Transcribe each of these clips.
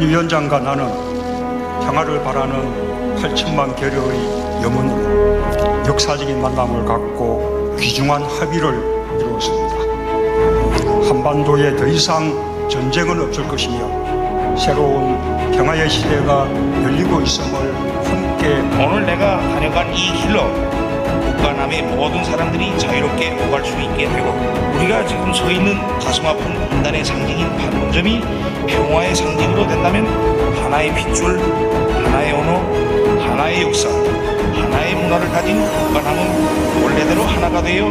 위원장과 나는 평화를 바라는 8천만 계류의 염원으로 역사적인 만남을 갖고 귀중한 합의를 이루었습니다. 한반도에 더 이상 전쟁은 없을 것이며 새로운 평화의 시대가 열리고 있음을 함께 오늘 내가 다녀간 이 길로 북한남의 모든 사람들이 자유롭게 오갈 수 있게 되고 우리가 지금 서 있는 가슴 아픈 분단의 상징인 판문점이 평화의 상징으로 된다면 하나의 핏줄, 하나의 언어, 하나의 역사, 하나의 문화를 가진 북한남은 원래대로 하나가 되어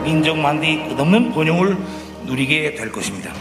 민족만대의 끝없는 번영을 누리게 될 것입니다.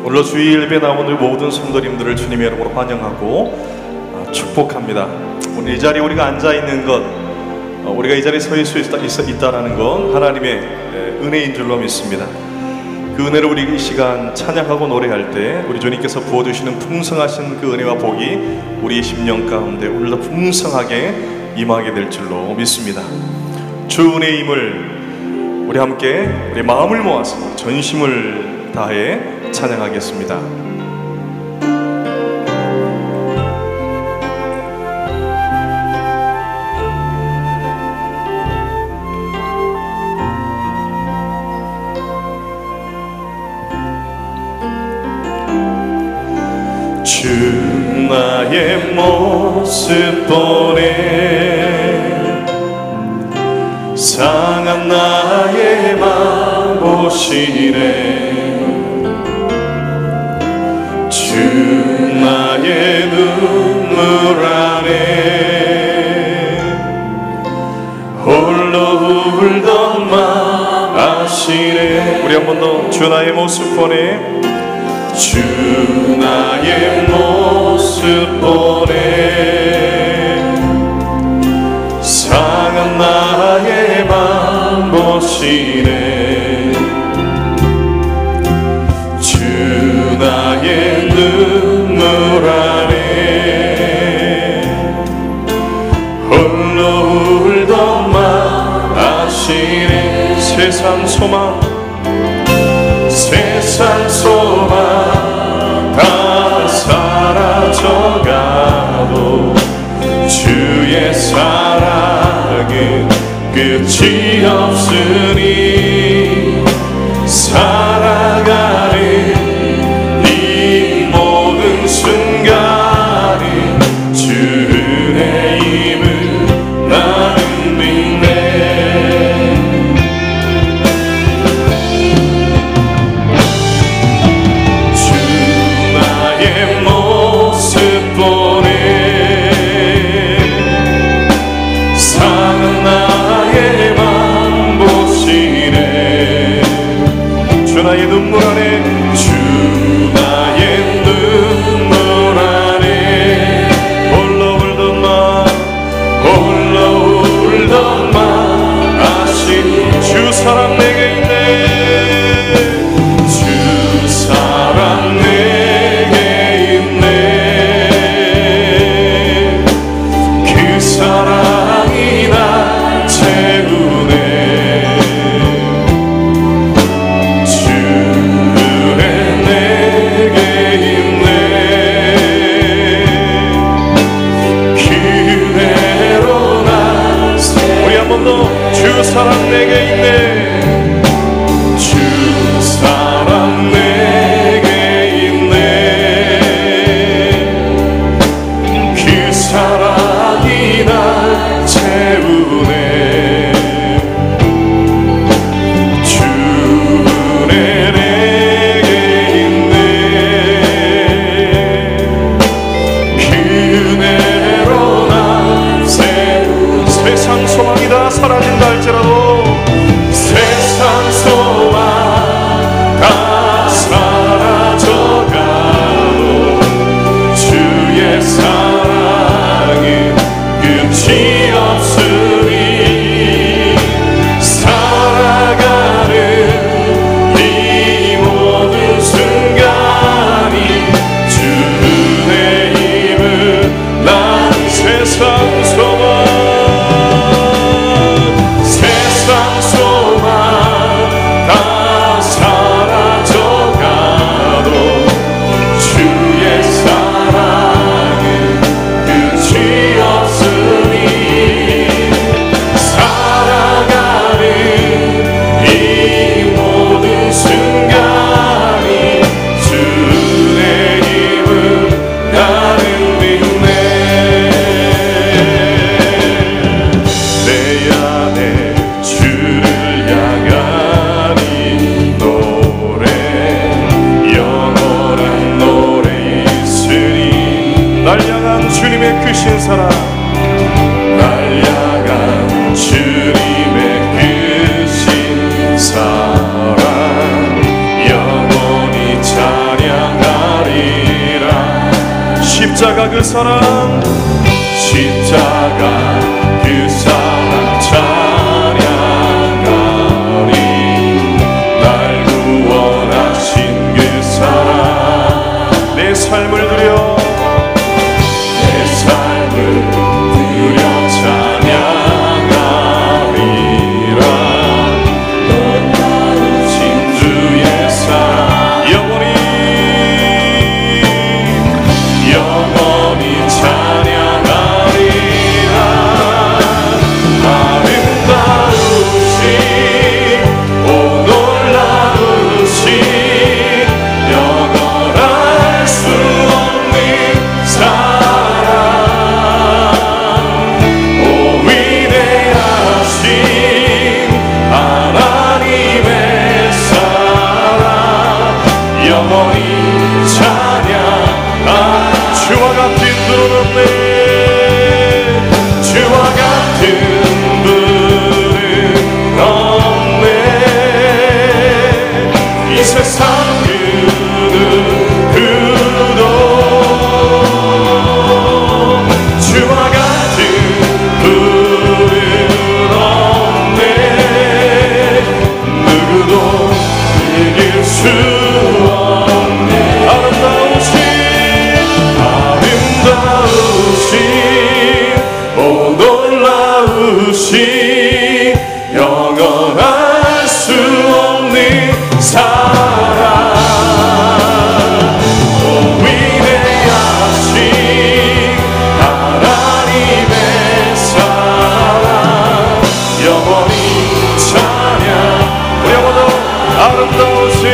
오늘 주일 예배 나온 우리 모든 성도님들을 주님의 이름으로 환영하고 축복합니다. 오늘 이 자리에 우리가 앉아있는 것, 우리가 이 자리에 서 있을 수 있다는 건 하나님의 은혜인 줄로 믿습니다. 그 은혜를 우리 이 시간 찬양하고 노래할 때 우리 주님께서 부어주시는 풍성하신 그 은혜와 복이 우리의 심령 가운데 오늘도 풍성하게 임하게 될 줄로 믿습니다. 주 은혜임을 우리 함께 우리 마음을 모아서 전심을 다해 찬양하겠습니다. 주 나의 모습 보네 상한 나의 맘 보시네 주 나의 눈물 안에 홀로 울던 맘 아시네. 우리 한 번 더. 주 나의 모습 보네 주 나의 모습 보네 상한 나의 맘 보시네 주 나의 눈물 안에 홀로 울던 맘 아시네. 세상 소망 다 사라져가도 주의 사랑은 끝이 없으니 살아가는 이 모든 순간이 주 은혜임을 나는 믿네. 주 나의 모습 보네 상한 나의 맘 보시네 주 나의 눈물 안에 주 나의 눈물 안에 홀로 울던 맘 아신 주 사랑 내게 있네 주 사랑 내게 있네 그 사랑이 날 채우네 주 은혜 십자가 그 사랑 십자가 그 사랑 찬양하리 날 구원하신 그 사랑 내 삶을 드려 내 삶을 드려 찬양하리라 넌 나누신 주의 사랑 영원히 찬양하리라 아름다우신 오 놀라우신 영원할 수 없는 사랑 오 위대하신 하나님의 사랑 영원히 찬양 주와 같은 분 없네 주와 같은 분은 없네 이 세상 그 누구도 주와 같은 분은 없네 누구도 이길 수 없네 아름다우신 오 놀라우신 영원할 수 없는 사랑 오 위대하신 하나님의 사랑 영원히 찬양 우리 한번 더 아름다우신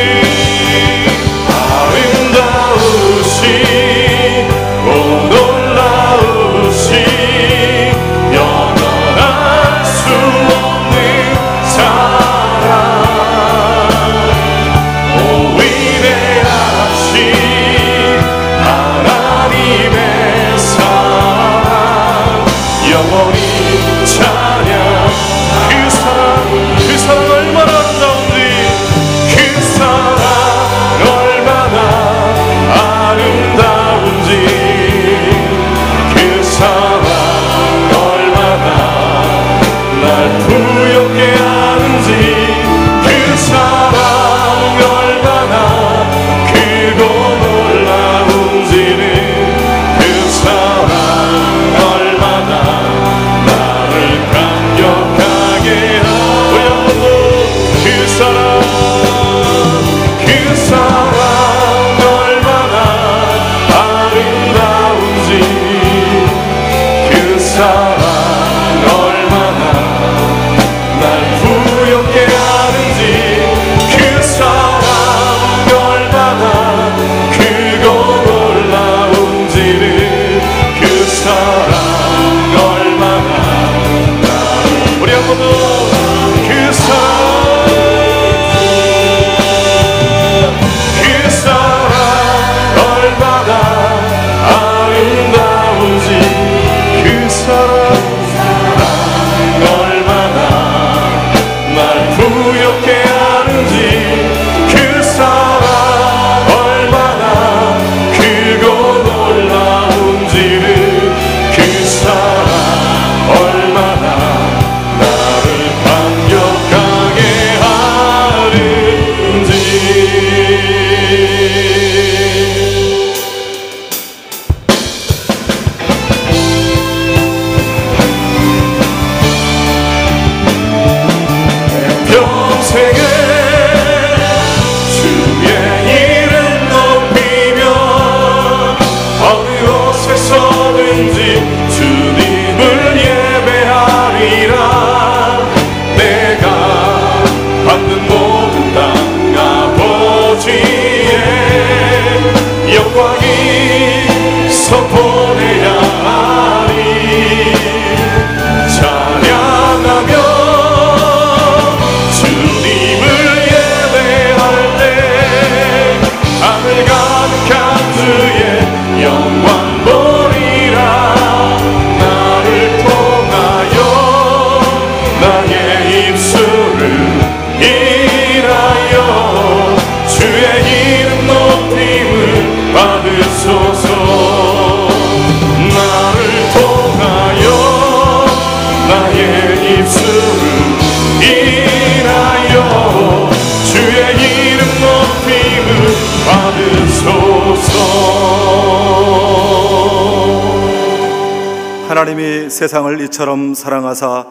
하나님이 세상을 이처럼 사랑하사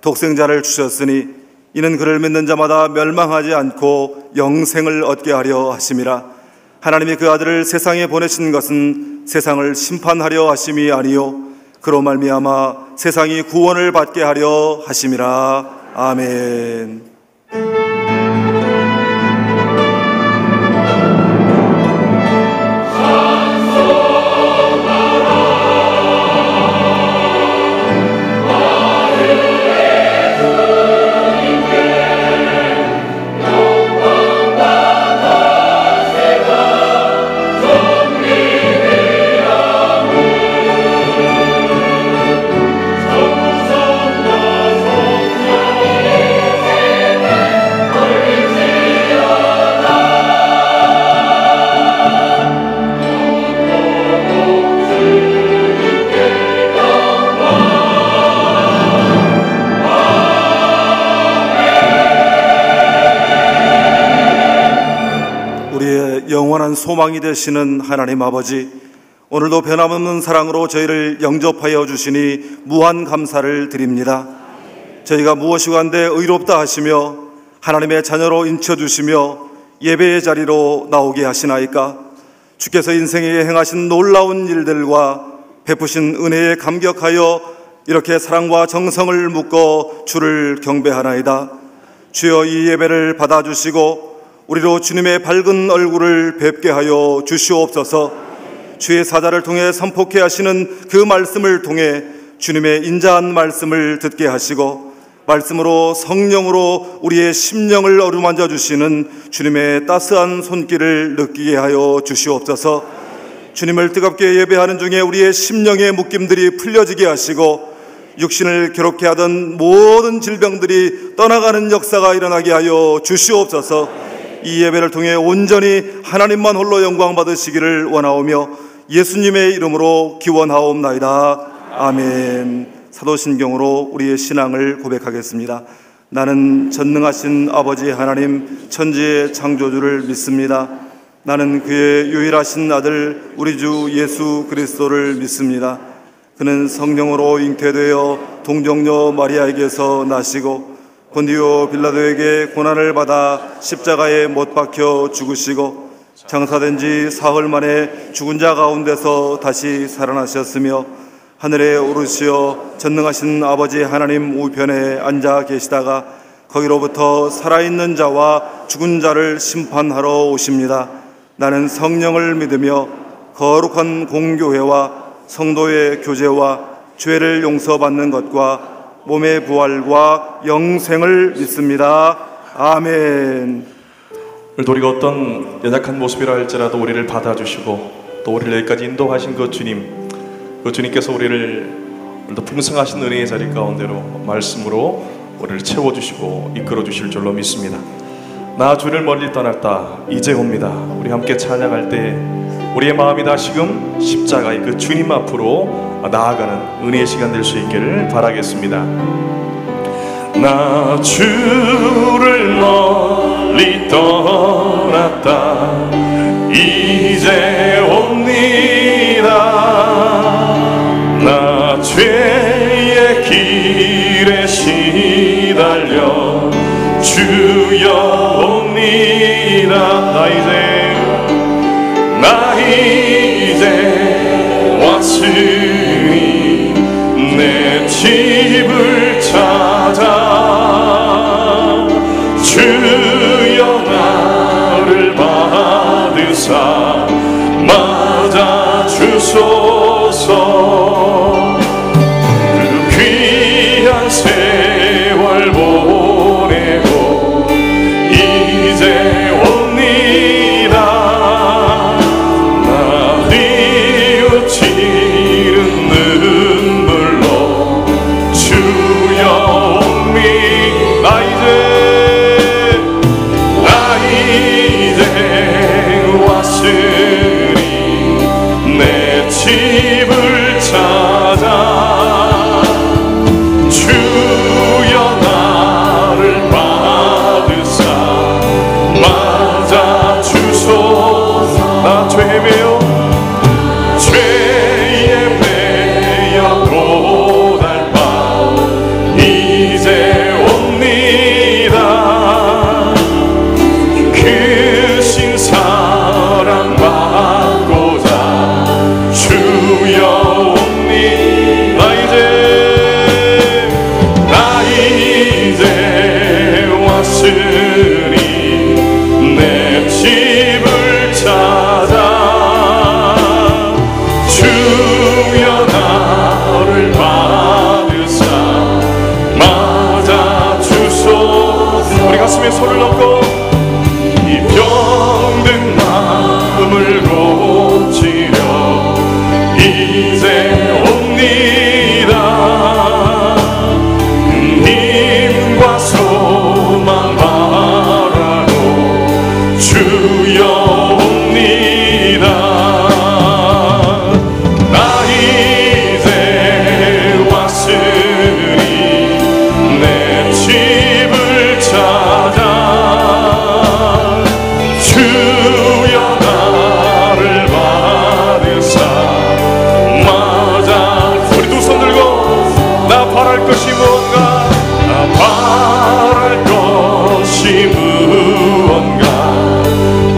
독생자를 주셨으니 이는 그를 믿는 자마다 멸망하지 않고 영생을 얻게 하려 하심이라. 하나님이 그 아들을 세상에 보내신 것은 세상을 심판하려 하심이 아니요 그로 말미암아 세상이 구원을 받게 하려 하심이라. 아멘. 영원한 소망이 되시는 하나님 아버지, 오늘도 변함없는 사랑으로 저희를 영접하여 주시니 무한 감사를 드립니다. 저희가 무엇이 간데 의롭다 하시며 하나님의 자녀로 인쳐주시며 예배의 자리로 나오게 하시나이까. 주께서 인생에 행하신 놀라운 일들과 베푸신 은혜에 감격하여 이렇게 사랑과 정성을 묶어 주를 경배하나이다. 주여, 이 예배를 받아주시고 우리로 주님의 밝은 얼굴을 뵙게 하여 주시옵소서. 주의 사자를 통해 선포케 하시는 그 말씀을 통해 주님의 인자한 말씀을 듣게 하시고 말씀으로 성령으로 우리의 심령을 어루만져 주시는 주님의 따스한 손길을 느끼게 하여 주시옵소서. 주님을 뜨겁게 예배하는 중에 우리의 심령의 묶임들이 풀려지게 하시고 육신을 괴롭게 하던 모든 질병들이 떠나가는 역사가 일어나게 하여 주시옵소서. 이 예배를 통해 온전히 하나님만 홀로 영광 받으시기를 원하오며 예수님의 이름으로 기원하옵나이다. 아멘. 사도신경으로 우리의 신앙을 고백하겠습니다. 나는 전능하신 아버지 하나님 천지의 창조주를 믿습니다. 나는 그의 유일하신 아들 우리 주 예수 그리스도를 믿습니다. 그는 성령으로 잉태되어 동정녀 마리아에게서 나시고 본디오 빌라도에게 고난을 받아 십자가에 못 박혀 죽으시고 장사된 지 사흘 만에 죽은 자 가운데서 다시 살아나셨으며 하늘에 오르시어 전능하신 아버지 하나님 우편에 앉아 계시다가 거기로부터 살아있는 자와 죽은 자를 심판하러 오십니다. 나는 성령을 믿으며 거룩한 공교회와 성도의 교제와 죄를 용서받는 것과 몸의 부활과 영생을 믿습니다. 아멘. 오늘도 우리가 어떤 연약한 모습이라 할지라도 우리를 받아주시고 또 우리를 여기까지 인도하신 그 주님, 그 주님께서 우리를 오늘도 풍성하신 은혜의 자리 가운데로 말씀으로 우리를 채워주시고 이끌어주실 줄로 믿습니다. 나 주를 멀리 떠났다 이제 옵니다. 우리 함께 찬양할 때 우리의 마음이 다시금 십자가의 그 주님 앞으로 나아가는 은혜의 시간 될 수 있기를 바라겠습니다. 나 주를 멀리 떠났다 이제 옵니다. 나 죄의 길에 시달려 주여 옵니다. 나 이제 왔으니 내 집을 찾아 주여 나를 받으사 맞아 주소서. 그 귀한 세월 보내고 이제 옵니다. 나 뉘우치는 눈물로 주여 옵니다. 나 이제 왔으니 내 집을 찾아 주여 나를 받으사 맞아 주소서. 나 죄에 매여 크신 사랑 받고자 주여 옵니. 나 이제 왔으니 내 집을 찾아 주여 나를 받으사 맞아 주소서. 우리 가슴에 손을 얹고 이 병든 마음을 고치려 이제 옵니다. 힘과 소망 바라로 주여 옵니다. 나 이제 왔으니 내 집을 찾아 주여 나를 받으사 맞아. 우리 두 손 들고 나 바랄 것이 무언가, 나 바랄 것이 무언가,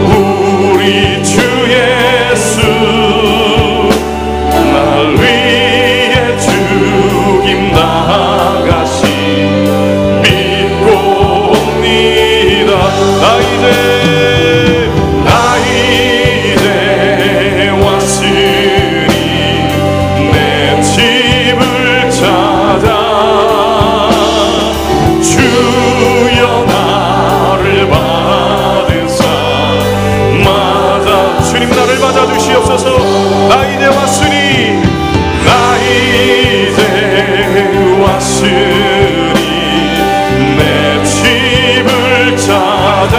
우리 주 예수 날 위해 죽임 당하신 믿고 옵니다. 나 이제 왔으니 내 집을 찾아 주여 나를 받으사 맞아. 주님 나를 맞아 주시옵소서. 나 이제 왔으니 나 이제 왔으니 내 집을 찾아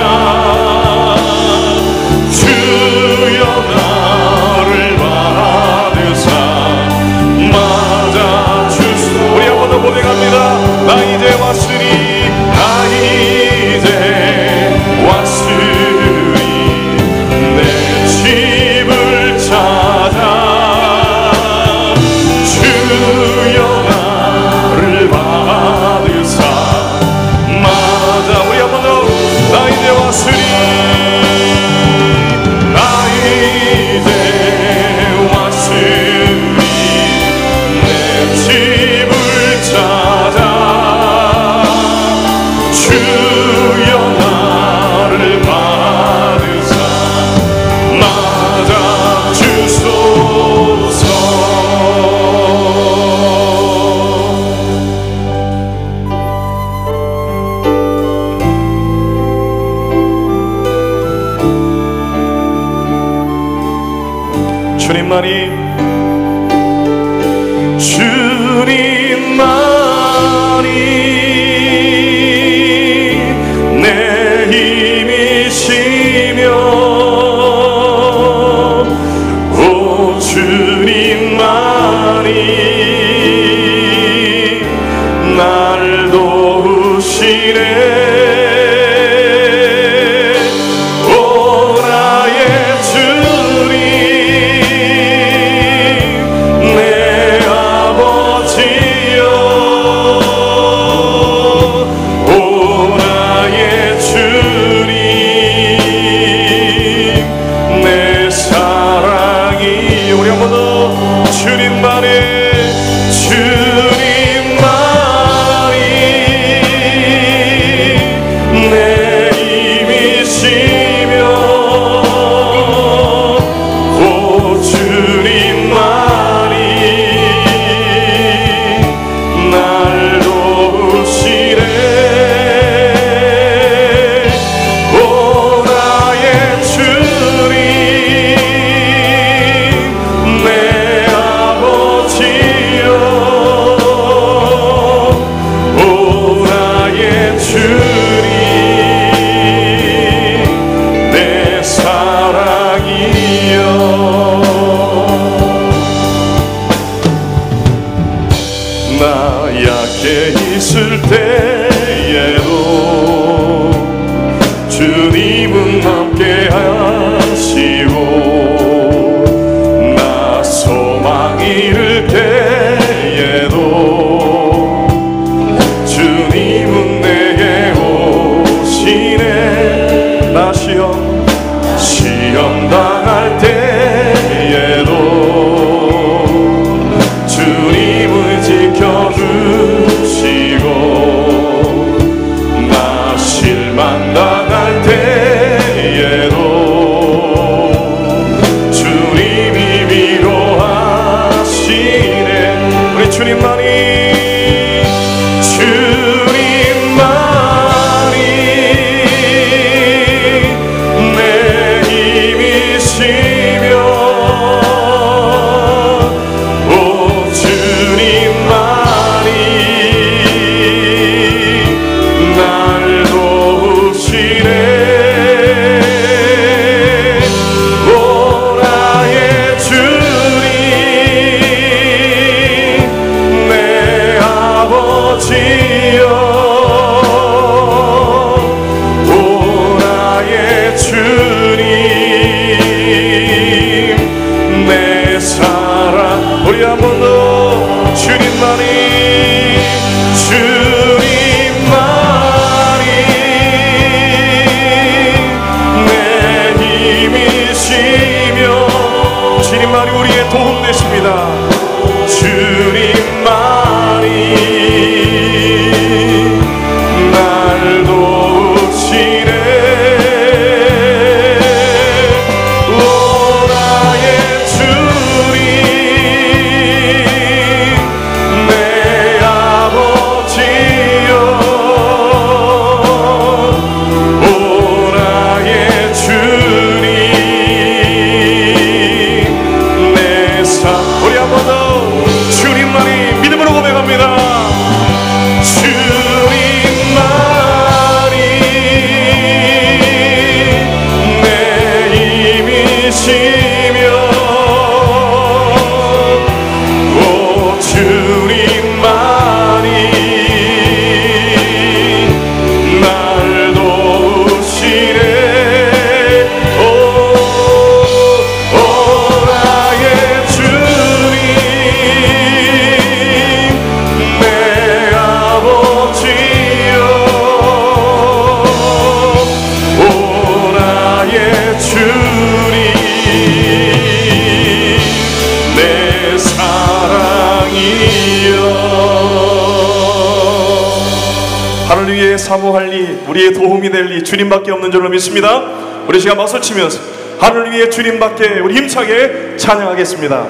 주여 나를 받으사 맞아 주소. 우리 한 번 더 고백합니다. 나 이제 왔으니 나 이제 왔으니 내 집을 찾아 주여 나를 받으사 맞아. 우리 한 번 더 나 이제 왔으니 나 이제 왔으니 내 집을 찾아 주여 나를 받으사 맞아 주소서. 주님만이 내 힘이시며 오 주님만이 날 도우시네. 오 나의 주님 내 아버지 시험 당할 때에도 주님을 지켜주시고 나 실망 당할 때에도 주님이 위로하시네. 우리 주님만이 우리 한 번 더 주님만이 내 힘이시며 주님만이 우리의 도움 되십니다. 주님만이 날 도우시네. 하늘 위에 사모할 리, 우리의 도움이 될 리 주님밖에 없는 줄로 믿습니다. 우리 시간 박수 치면서 하늘 위에 주님밖에 우리 힘차게 찬양하겠습니다.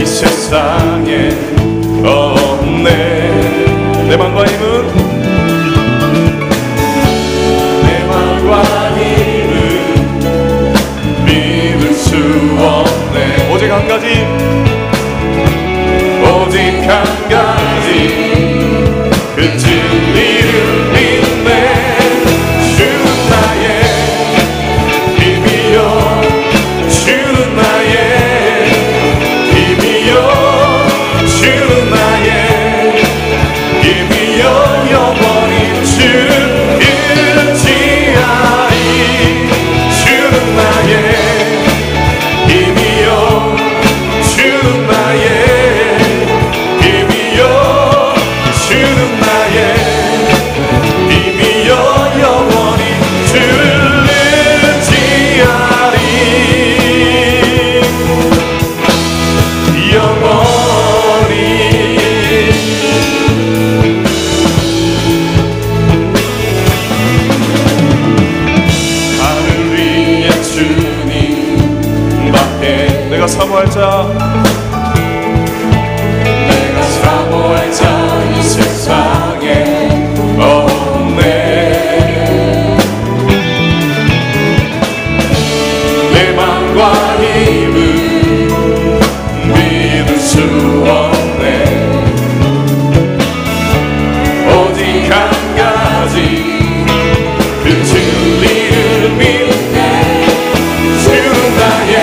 세상에 없네. 내 맘과 힘은 믿을 수 없네. 오직 한 가지 그 진리를 믿네. 주는 나의 힘이여, 주는 나의 주는 나의 힘이여, 영원히 주를 의지하리. 주는 나의 힘이여, 주는 나의 힘이여, 주는 나의 힘이여, 영원히 주를 의지하리. 영원히 내가 사모할 자, 이 세상에 없네. 내 맘과 힘은 믿을 수 없네. 오직 한 가지 그 진리를 믿네. 주는 나의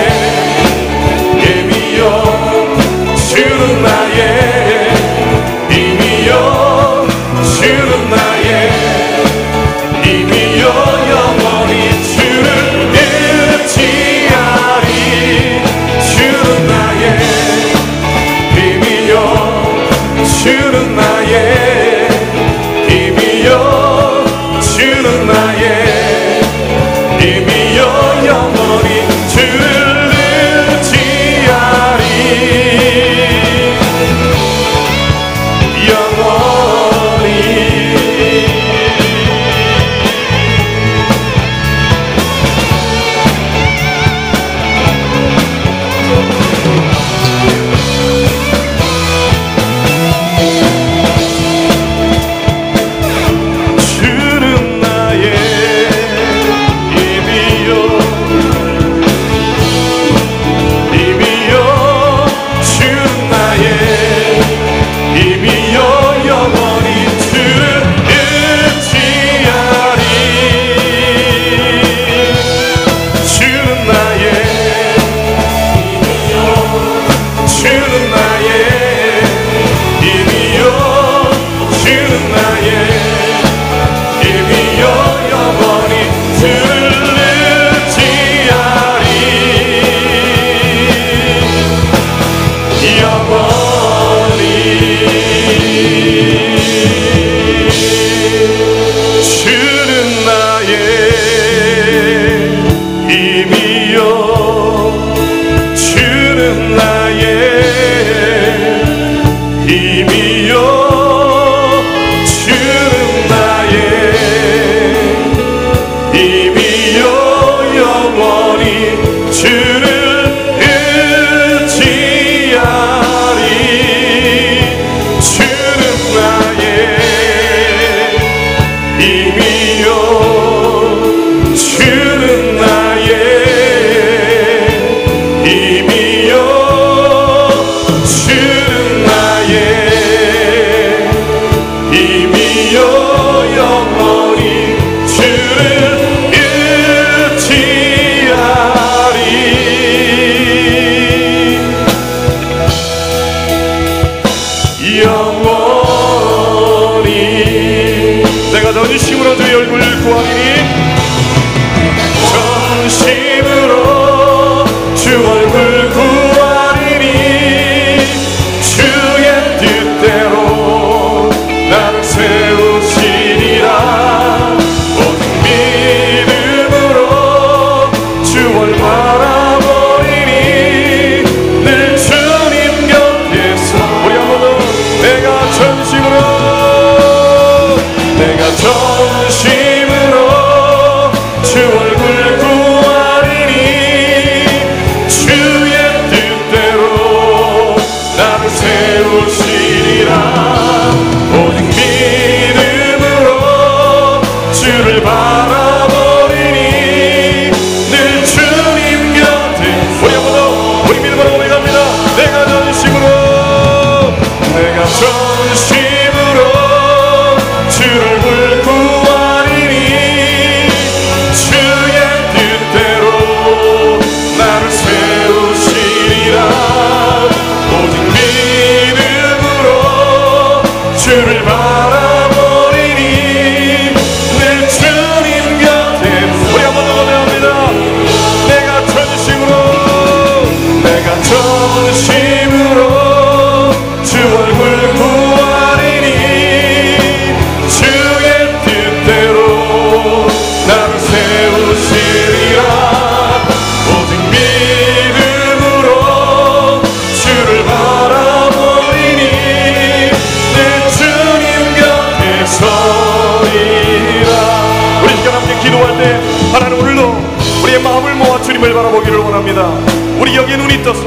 우리 여기에 눈이 떠서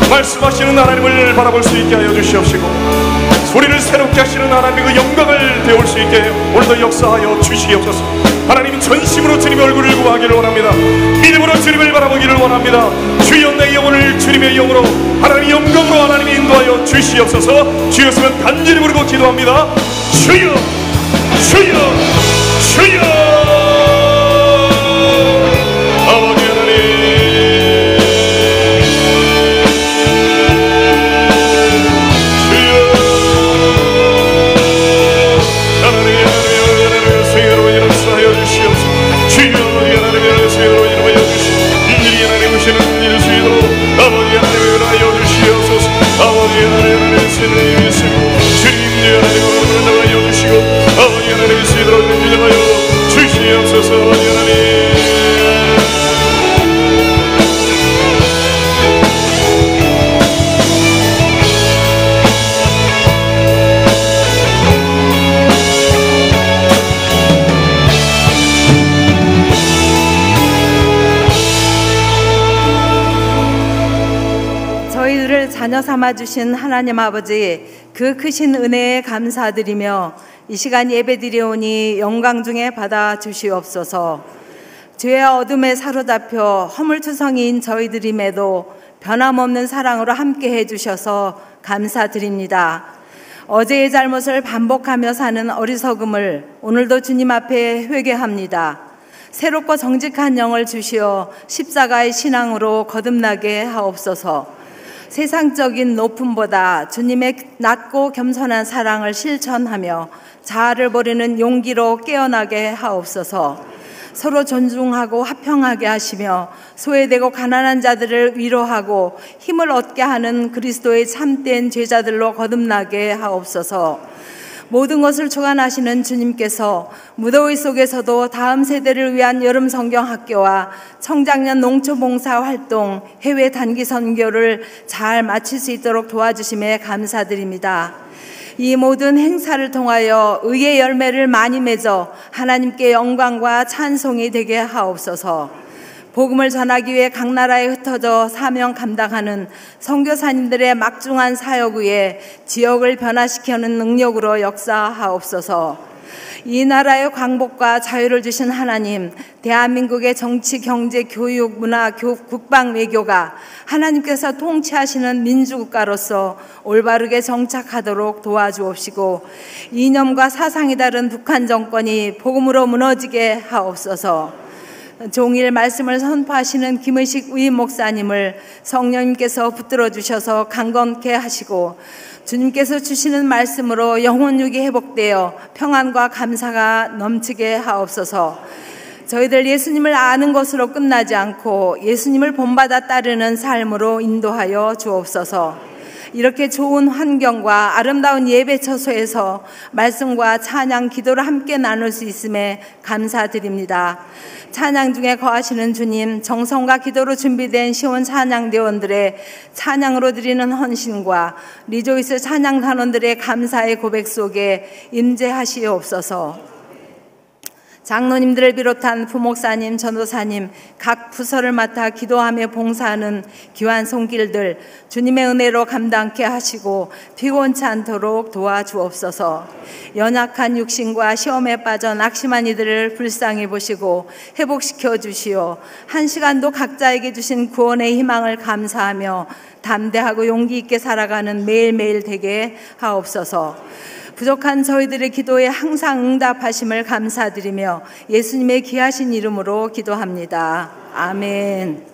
말씀하시는 하나님을 바라볼 수 있게 하여 주시옵시고, 우리를 새롭게 하시는 하나님의 그 영광을 배울 수 있게 오늘도 역사하여 주시옵소서. 하나님, 전심으로 주님의 얼굴을 구하기를 원합니다. 믿음으로 주님을 바라보기를 원합니다. 주여, 내 영혼을 주님의 영으로, 하나님의 영광으로 하나님이 인도하여 주시옵소서. 주였으면 간절히 부르고 기도합니다. 주여, 주여, 주여. 아버지 하나님, 자녀 삼아주신 하나님 아버지, 그 크신 은혜에 감사드리며 이 시간 예배드리오니 영광 중에 받아 주시옵소서. 죄의 어둠에 사로잡혀 허물투성이인 저희들임에도 변함없는 사랑으로 함께 해주셔서 감사드립니다. 어제의 잘못을 반복하며 사는 어리석음을 오늘도 주님 앞에 회개합니다. 새롭고 정직한 영을 주시어 십자가의 신앙으로 거듭나게 하옵소서. 세상적인 높음보다 주님의 낮고 겸손한 사랑을 실천하며 자아를 버리는 용기로 깨어나게 하옵소서. 서로 존중하고 화평하게 하시며 소외되고 가난한 자들을 위로하고 힘을 얻게 하는 그리스도의 참된 제자들로 거듭나게 하옵소서. 모든 것을 주관하시는 주님께서 무더위 속에서도 다음 세대를 위한 여름 성경 학교와 청장년 농촌 봉사 활동, 해외 단기 선교를 잘 마칠 수 있도록 도와주심에 감사드립니다. 이 모든 행사를 통하여 의의 열매를 많이 맺어 하나님께 영광과 찬송이 되게 하옵소서. 복음을 전하기 위해 각 나라에 흩어져 사명 감당하는 선교사님들의 막중한 사역 위에 지역을 변화시키는 능력으로 역사하옵소서. 이 나라의 광복과 자유를 주신 하나님, 대한민국의 정치, 경제, 교육, 문화, 국방, 외교가 하나님께서 통치하시는 민주국가로서 올바르게 정착하도록 도와주옵시고, 이념과 사상이 다른 북한 정권이 복음으로 무너지게 하옵소서. 종일 말씀을 선포하시는 김의식 의임 목사님을 성령님께서 붙들어 주셔서 강건케 하시고, 주님께서 주시는 말씀으로 영혼육이 회복되어 평안과 감사가 넘치게 하옵소서. 저희들 예수님을 아는 것으로 끝나지 않고 예수님을 본받아 따르는 삶으로 인도하여 주옵소서. 이렇게 좋은 환경과 아름다운 예배 처소에서 말씀과 찬양, 기도를 함께 나눌 수 있음에 감사드립니다. 찬양 중에 거하시는 주님, 정성과 기도로 준비된 시온 찬양대원들의 찬양으로 드리는 헌신과 리조이스 찬양 단원들의 감사의 고백 속에 임재하시옵소서. 장로님들을 비롯한 부목사님, 전도사님, 각 부서를 맡아 기도하며 봉사하는 귀한 손길들 주님의 은혜로 감당케 하시고 피곤치 않도록 도와주옵소서. 연약한 육신과 시험에 빠져 낙심한 이들을 불쌍히 보시고 회복시켜 주시오. 한 시간도 각자에게 주신 구원의 희망을 감사하며 담대하고 용기 있게 살아가는 매일매일 되게 하옵소서. 부족한 저희들의 기도에 항상 응답하심을 감사드리며 예수님의 귀하신 이름으로 기도합니다. 아멘.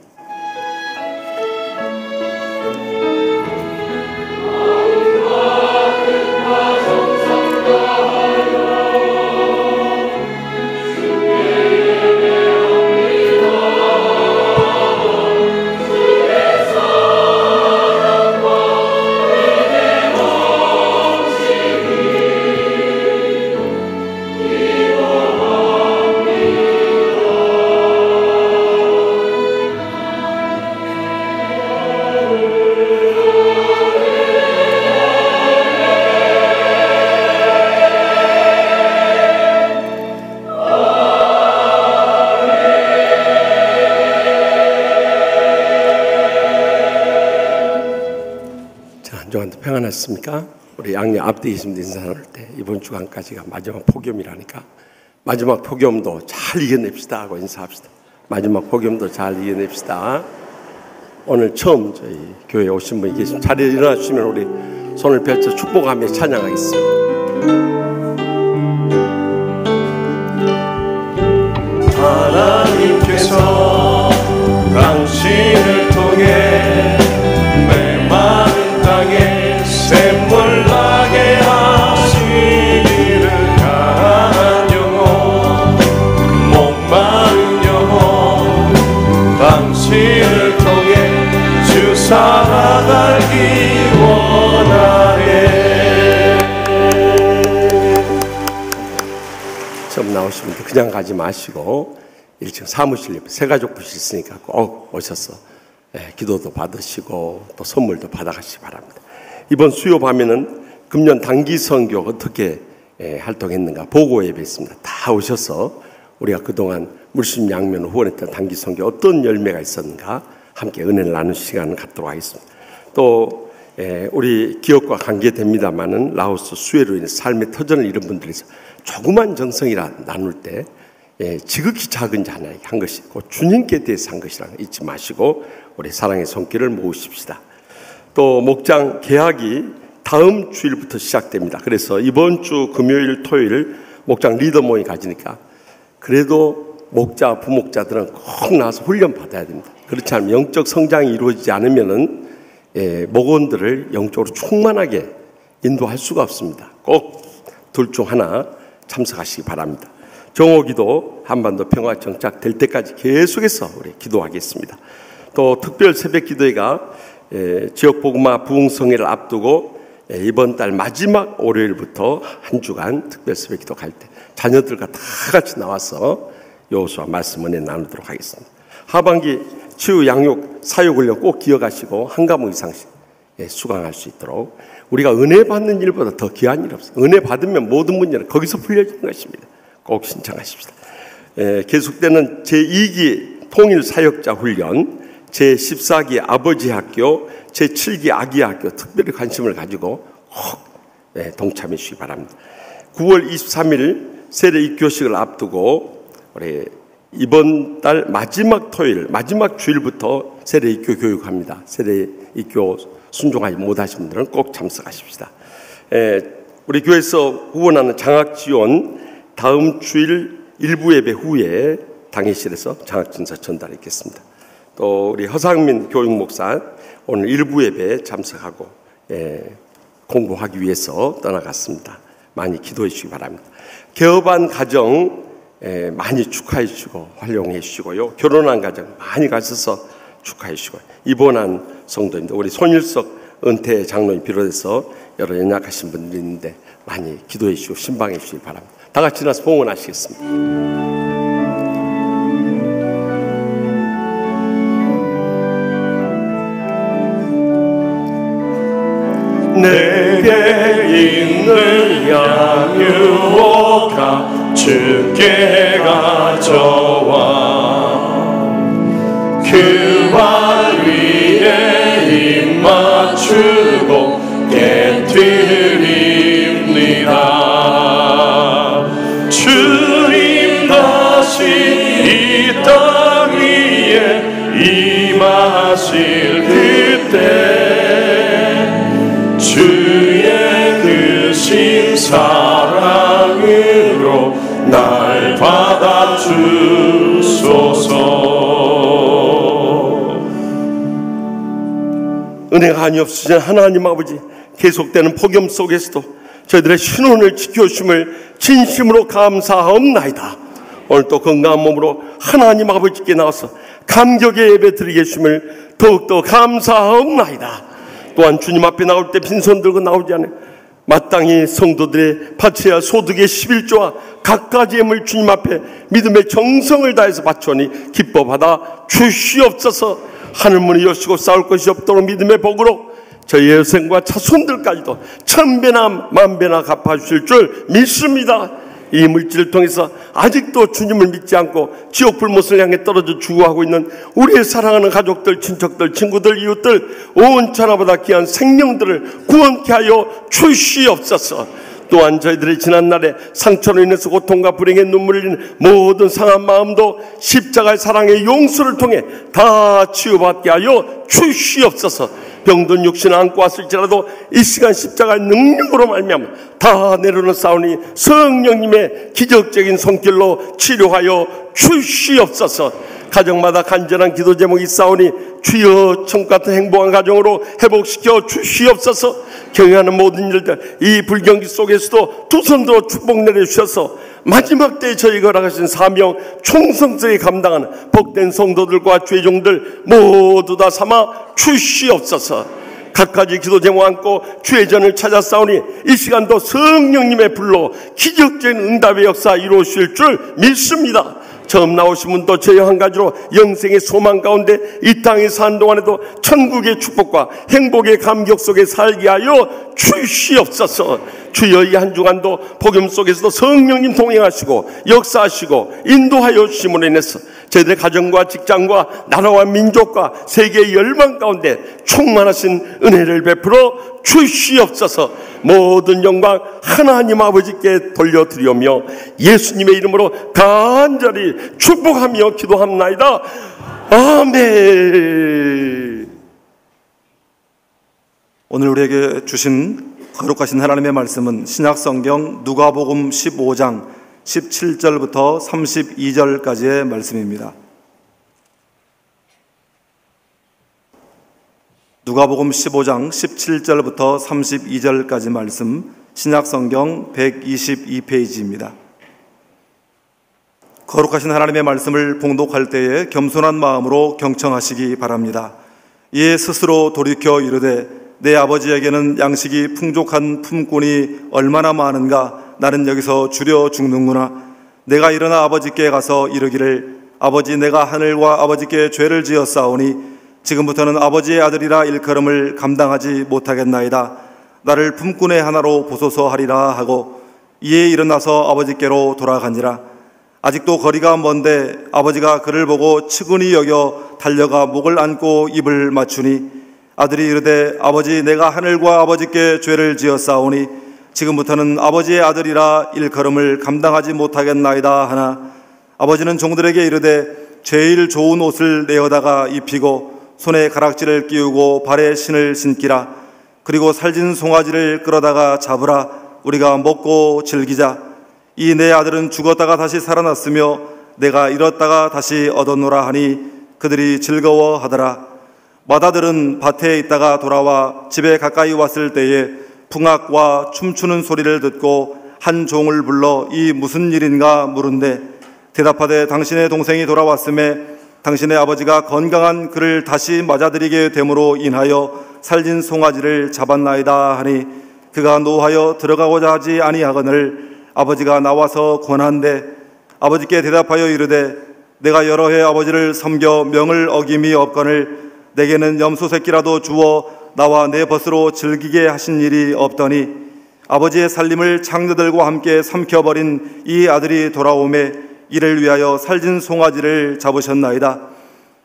가족한테 평안했습니까? 우리 양녀 앞뒤 계신 분들 인사 나눌 때 이번 주간까지가 마지막 폭염이라니까 마지막 폭염도 잘 이겨냅시다 하고 인사합시다. 마지막 폭염도 잘 이겨냅시다. 오늘 처음 저희 교회에 오신 분이 계시면 자리에 일어나 주시면 우리 손을 펼쳐 축복하며 찬양하겠습니다. 하나님께서 당신을 통해 내 마음 땅에 샘물 나게 하시기를 강한 영혼 목마른 영혼 당신을 통해 주 살아가기 원하네. 처음 나오시면 그냥 가지 마시고 1층 사무실 옆에 새가족 부실 있으니까 꼭 오셔서 기도도 받으시고 또 선물도 받아가시기 바랍니다. 이번 수요 밤에는 금년 단기 선교 어떻게 활동했는가 보고 예배했습니다. 다 오셔서 우리가 그동안 물심 양면을 후원했던 단기 선교 어떤 열매가 있었는가 함께 은혜를 나누는 시간을 갖도록 하겠습니다. 또 우리 기업과 관계됩니다마는 라오스 수해로 인해 삶의 터전을 잃은 분들에서 조그만 정성이라 나눌 때 지극히 작은 자녀에게 한 것이 곧 주님께 대해서 한 것이라는 거 잊지 마시고 우리 사랑의 손길을 모으십시다. 또 목장 개학이 다음 주일부터 시작됩니다. 그래서 이번 주 금요일 토요일 목장 리더 모임 가지니까 그래도 목자 부목자들은 꼭 나와서 훈련 받아야 됩니다. 그렇지 않으면 영적 성장이 이루어지지 않으면은 목원들을 영적으로 충만하게 인도할 수가 없습니다. 꼭 둘 중 하나 참석하시기 바랍니다. 정오기도 한반도 평화 정착될 때까지 계속해서 우리 기도하겠습니다. 또 특별 새벽기도회가 지역 복음화 부흥성회를 앞두고 이번 달 마지막 월요일부터 한 주간 특별 새벽기도 갈 때 자녀들과 다 같이 나와서 여호수아 말씀 은혜 나누도록 하겠습니다. 하반기 치유 양육 사육훈련 꼭 기억하시고 한 과목 이상씩 수강할 수 있도록 우리가 은혜 받는 일보다 더 귀한 일 없어요. 은혜 받으면 모든 문제는 거기서 풀려지는 것입니다. 꼭 신청하십시다. 계속되는 제2기 통일사역자 훈련, 제14기 아버지 학교, 제7기 아기 학교 특별히 관심을 가지고 꼭 동참해 주시기 바랍니다. 9월 23일 세례 입교식을 앞두고 우리 이번 달 마지막 토요일, 마지막 주일부터 세례 입교 교육합니다. 세례 입교 순종하지 못하신 분들은 꼭 참석하십시다. 우리 교회에서 후원하는 장학 지원 다음 주일 일부 예배 후에 당회실에서 장학증서 전달했겠습니다. 또 우리 허상민 교육목사 오늘 일부 예배에 참석하고 공부하기 위해서 떠나갔습니다. 많이 기도해 주시기 바랍니다. 개업한 가정 많이 축하해 주시고 활용해 주시고요. 결혼한 가정 많이 가셔서 축하해 주시고 입원한 성도님들 우리 손일석 은퇴 장로님 비롯해서 여러 연약하신 분들이 있는데 많이 기도해 주시고 신방해 주시기 바랍니다. 다 같이 나서 봉헌하시겠습니다. 내게 있는 양육과 주께 가져와 그 발 위에 입 맞추고 깨뜨립니다. 주님 다시 이 땅 위에 임하실 그때 주의 크신 사랑으로 날 받아주소서. 은혜가 한이 없으신 하나님 아버지 계속되는 폭염 속에서도 저희들의 신원을 지켜주심을 진심으로 감사하옵나이다. 오늘 또 건강한 몸으로 하나님 아버지께 나와서 감격의 예배 드리게 해주심을 더욱더 감사하옵나이다. 또한 주님 앞에 나올 때 빈손 들고 나오지 않아요. 마땅히 성도들의 바쳐야 할 소득의 11조와 갖가지 예물 주님 앞에 믿음의 정성을 다해서 바쳐오니 기뻐 받아 주시옵소서. 하늘문을 여시고 싸울 것이 없도록 믿음의 복으로 저희 여생과 자손들까지도 천배나 만배나 갚아주실 줄 믿습니다. 이 물질을 통해서 아직도 주님을 믿지 않고 지옥 불못을 향해 떨어져 죽어가고 있는 우리의 사랑하는 가족들, 친척들, 친구들, 이웃들, 온 천하보다 귀한 생명들을 구원케 하여 주시옵소서. 또한 저희들의 지난날에 상처로 인해서 고통과 불행의 눈물을 흘린 모든 상한 마음도 십자가의 사랑의 용서를 통해 다 치유받게 하여 주시옵소서. 병든 육신을 안고 왔을지라도 이 시간 십자가의 능력으로 말미암아 다 내려놓사오니 성령님의 기적적인 손길로 치료하여 주시옵소서. 가정마다 간절한 기도 제목이 있사오니 주여 천국 같은 행복한 가정으로 회복시켜 주시옵소서. 경영하는 모든 일들 이 불경기 속에서도 두 손으로 축복 내려주셔서 마지막 때에 저희가 허락하신 사명 충성스레 감당하는 복된 성도들과 죄종들 모두 다 삼아 주시옵소서. 갖가지 기도 제목 안고 주의 전을 찾아 싸우니 이 시간도 성령님의 불로 기적적인 응답의 역사 이루어질 줄 믿습니다. 처음 나오신 분도 저희 한 가지로 영생의 소망 가운데 이 땅에 사는 동안에도 천국의 축복과 행복의 감격 속에 살게 하여 주시옵소서. 주여 이 한 주간도 복음 속에서도 성령님 동행하시고 역사하시고 인도하여 주심으로 인해서 저희들의 가정과 직장과 나라와 민족과 세계의 열망 가운데 충만하신 은혜를 베풀어 주시옵소서. 모든 영광 하나님 아버지께 돌려드리오며 예수님의 이름으로 간절히 축복하며 기도합나이다. 아멘. 오늘 우리에게 주신 거룩하신 하나님의 말씀은 신약성경 누가복음 15장 17절부터 32절까지의 말씀입니다. 누가복음 15장 17절부터 32절까지 말씀, 신약성경 122페이지입니다. 거룩하신 하나님의 말씀을 봉독할 때에 겸손한 마음으로 경청하시기 바랍니다. 이에 스스로 돌이켜 이르되 내 아버지에게는 양식이 풍족한 품꾼이 얼마나 많은가. 나는 여기서 줄여 죽는구나. 내가 일어나 아버지께 가서 이르기를 아버지, 내가 하늘과 아버지께 죄를 지었사오니 지금부터는 아버지의 아들이라 일컬음을 감당하지 못하겠나이다. 나를 품꾼의 하나로 보소서 하리라 하고 이에 일어나서 아버지께로 돌아가니라. 아직도 거리가 먼데 아버지가 그를 보고 측은히 여겨 달려가 목을 안고 입을 맞추니 아들이 이르되 아버지, 내가 하늘과 아버지께 죄를 지었사오니 지금부터는 아버지의 아들이라 일컬음을 감당하지 못하겠나이다 하나 아버지는 종들에게 이르되 제일 좋은 옷을 내어다가 입히고 손에 가락지를 끼우고 발에 신을 신기라. 그리고 살진 송아지를 끌어다가 잡으라. 우리가 먹고 즐기자. 이 내 아들은 죽었다가 다시 살아났으며 내가 잃었다가 다시 얻었노라 하니 그들이 즐거워하더라. 맏아들은 밭에 있다가 돌아와 집에 가까이 왔을 때에 풍악과 춤추는 소리를 듣고 한 종을 불러 이 무슨 일인가 물은데 대답하되 당신의 동생이 돌아왔음에 당신의 아버지가 건강한 그를 다시 맞아들이게 됨으로 인하여 살진 송아지를 잡았나이다 하니 그가 노하여 들어가고자 하지 아니하거늘 아버지가 나와서 권한대 아버지께 대답하여 이르되 내가 여러 해 아버지를 섬겨 명을 어김이 없거늘 내게는 염소 새끼라도 주어 나와 내 벗으로 즐기게 하신 일이 없더니 아버지의 살림을 장녀들과 함께 삼켜버린 이 아들이 돌아오매 이를 위하여 살진 송아지를 잡으셨나이다.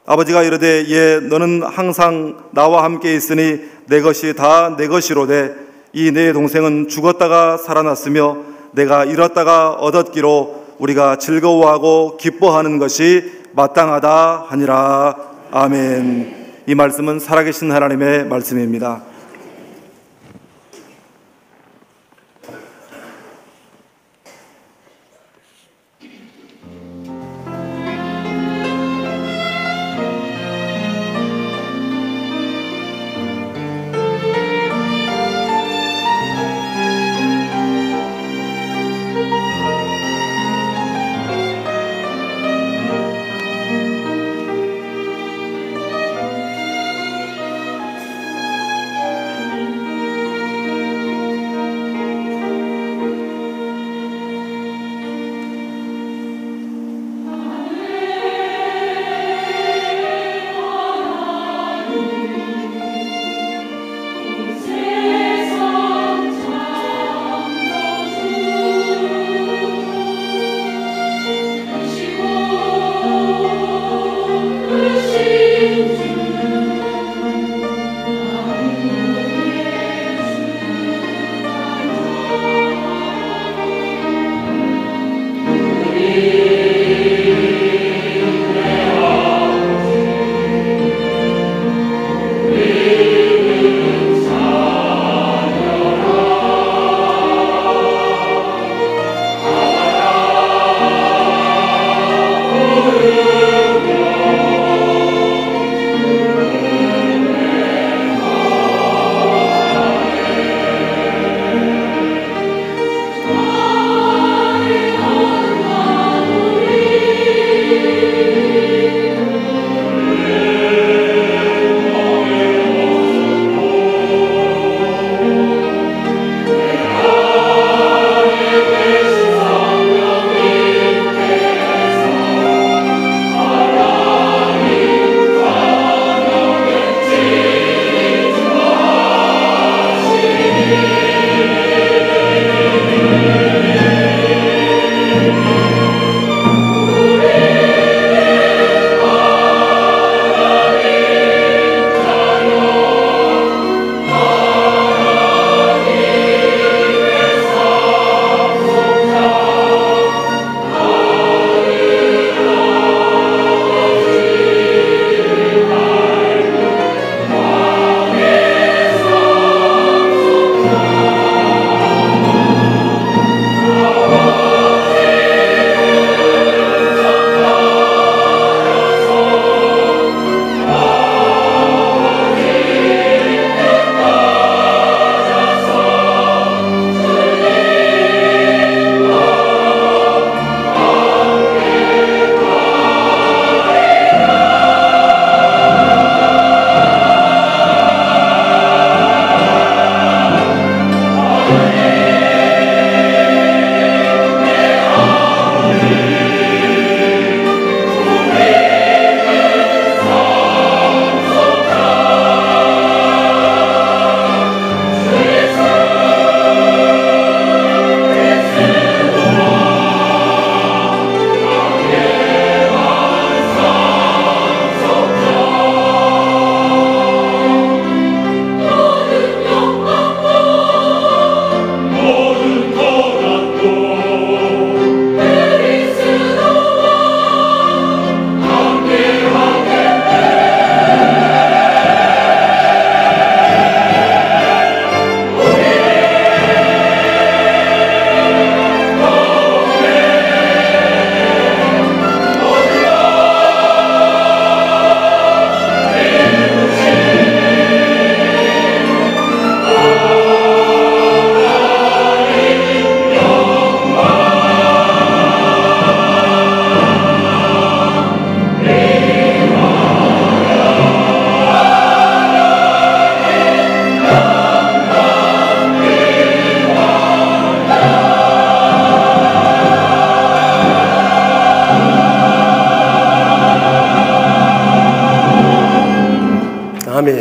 아버지가 이르되 예, 너는 항상 나와 함께 있으니 내 것이 다 내 것이로되 이 내 동생은 죽었다가 살아났으며 내가 잃었다가 얻었기로 우리가 즐거워하고 기뻐하는 것이 마땅하다 하니라. 아멘. 이 말씀은 살아계신 하나님의 말씀입니다.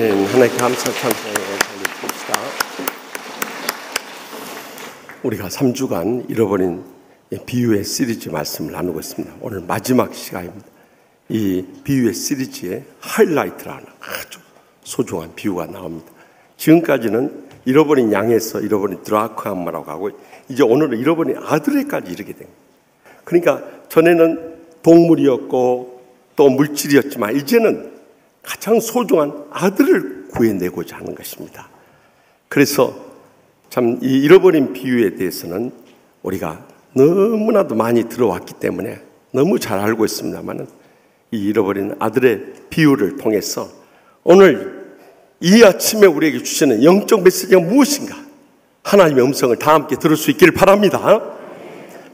아멘. 하나님 감사 찬송을 올려드립시다. 우리가 3주간 잃어버린 비유의 시리즈 말씀을 나누고 있습니다. 오늘 마지막 시간입니다. 이 비유의 시리즈의 하이라이트라는 아주 소중한 비유가 나옵니다. 지금까지는 잃어버린 양에서 잃어버린 드라크마라고 하고, 이제 오늘은 잃어버린 아들에까지 이르게 됩니다. 그러니까 전에는 동물이었고 또 물질이었지만 이제는 가장 소중한 아들을 구해내고자 하는 것입니다. 그래서 참 이 잃어버린 비유에 대해서는 우리가 너무나도 많이 들어왔기 때문에 너무 잘 알고 있습니다만, 이 잃어버린 아들의 비유를 통해서 오늘 이 아침에 우리에게 주시는 영적 메시지가 무엇인가, 하나님의 음성을 다 함께 들을 수 있기를 바랍니다.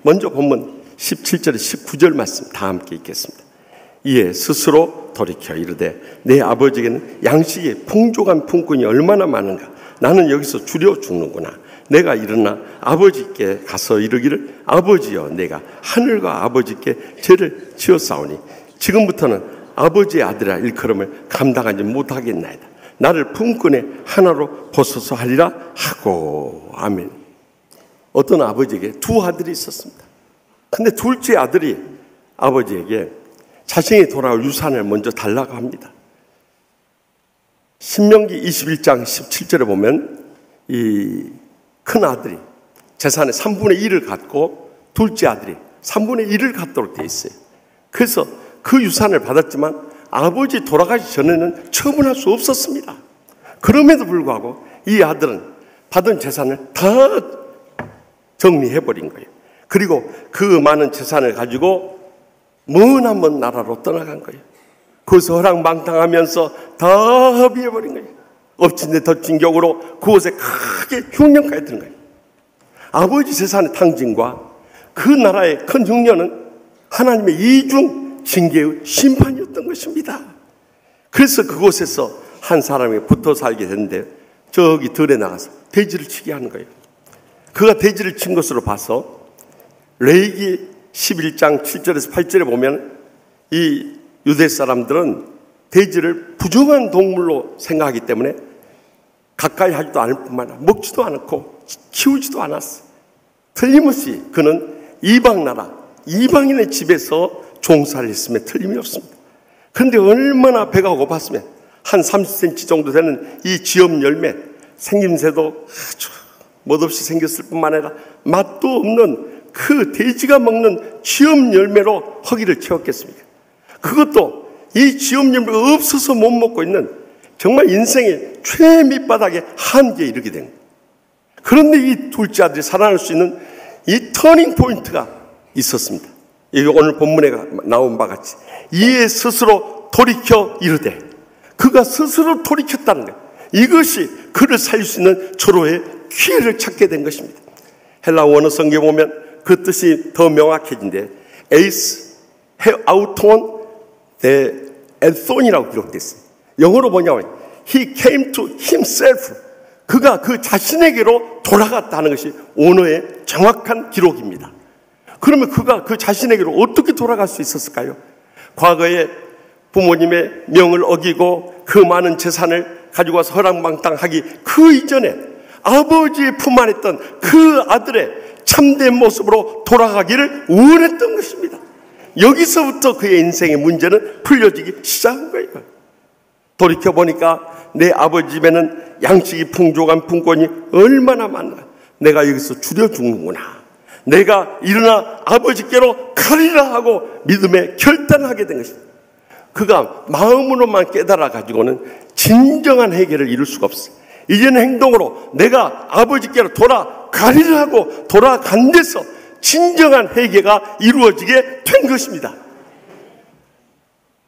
먼저 본문 17절 19절 말씀 다 함께 읽겠습니다. 이에 스스로 돌이켜 이르되 내 아버지에게는 양식이 풍족한 품꾼이 얼마나 많은가. 나는 여기서 줄여 죽는구나. 내가 일어나 아버지께 가서 이르기를 아버지여, 내가 하늘과 아버지께 죄를 지었사오니 지금부터는 아버지의 아들이라 일컬음을 감당하지 못하겠나이다. 나를 품꾼의 하나로 벗어서 하리라 하고. 아멘. 어떤 아버지에게 두 아들이 있었습니다. 근데 둘째 아들이 아버지에게 자신이 돌아올 유산을 먼저 달라고 합니다. 신명기 21장 17절에 보면 이 큰 아들이 재산의 3분의 1을 갖고 둘째 아들이 3분의 1을 갖도록 되어 있어요. 그래서 그 유산을 받았지만 아버지 돌아가기 전에는 처분할 수 없었습니다. 그럼에도 불구하고 이 아들은 받은 재산을 다 정리해버린 거예요. 그리고 그 많은 재산을 가지고 먼 나라로 떠나간 거예요. 거기서 허랑방탕하면서 다 허비해버린 거예요. 엎친 데 덮친 격으로 그곳에 크게 흉년까지 드는 거예요. 아버지 재산의 탕진과 그 나라의 큰 흉년은 하나님의 이중 징계의 심판이었던 것입니다. 그래서 그곳에서 한 사람이 붙어 살게 됐는데 저기 들에 나가서 돼지를 치게 하는 거예요. 그가 돼지를 친 것으로 봐서 레위기 11장 7절에서 8절에 보면 이 유대 사람들은 돼지를 부정한 동물로 생각하기 때문에 가까이 하지도 않을 뿐만 아니라 먹지도 않고 키우지도 않았어. 틀림없이 그는 이방 나라, 이방인의 집에서 종사를 했음에 틀림이 없습니다. 그런데 얼마나 배가 고팠으면 한 30cm 정도 되는 이 지엽 열매, 생김새도 아주 멋없이 생겼을 뿐만 아니라 맛도 없는 그 돼지가 먹는 지엽 열매로 허기를 채웠겠습니까? 그것도 이 지엽 열매가 없어서 못 먹고 있는 정말 인생의 최밑바닥에 한계에 이르게 된 거예요. 그런데 이 둘째 아들이 살아날 수 있는 이 터닝 포인트가 있었습니다. 여기 오늘 본문에 나온 바 같이 이에 스스로 돌이켜 이르되, 그가 스스로 돌이켰다는 거예요. 이것이 그를 살릴 수 있는 절호의 기회를 찾게 된 것입니다. 헬라 원어 성경에 보면 그 뜻이 더 명확해진데 에이스 아우톤 데 엔손이라고 기록되어 있어요. 영어로 뭐냐면 He came to himself. 그가 그 자신에게로 돌아갔다는 것이 원어의 정확한 기록입니다. 그러면 그가 그 자신에게로 어떻게 돌아갈 수 있었을까요? 과거에 부모님의 명을 어기고 그 많은 재산을 가지고 와서 허랑방탕하기 그 이전에 아버지의 품 안에 있던 그 아들의 참된 모습으로 돌아가기를 원했던 것입니다. 여기서부터 그의 인생의 문제는 풀려지기 시작한 거예요. 돌이켜보니까 내 아버지 집에는 양식이 풍족한 품꾼이 얼마나 많나. 내가 여기서 줄여 죽는구나. 내가 일어나 아버지께로 가리라 하고 믿음에 결단하게 된 것입니다. 그가 마음으로만 깨달아 가지고는 진정한 해결을 이룰 수가 없어요. 이제는 행동으로 내가 아버지께로 돌아가리라 하고 돌아간 데서 진정한 회개가 이루어지게 된 것입니다.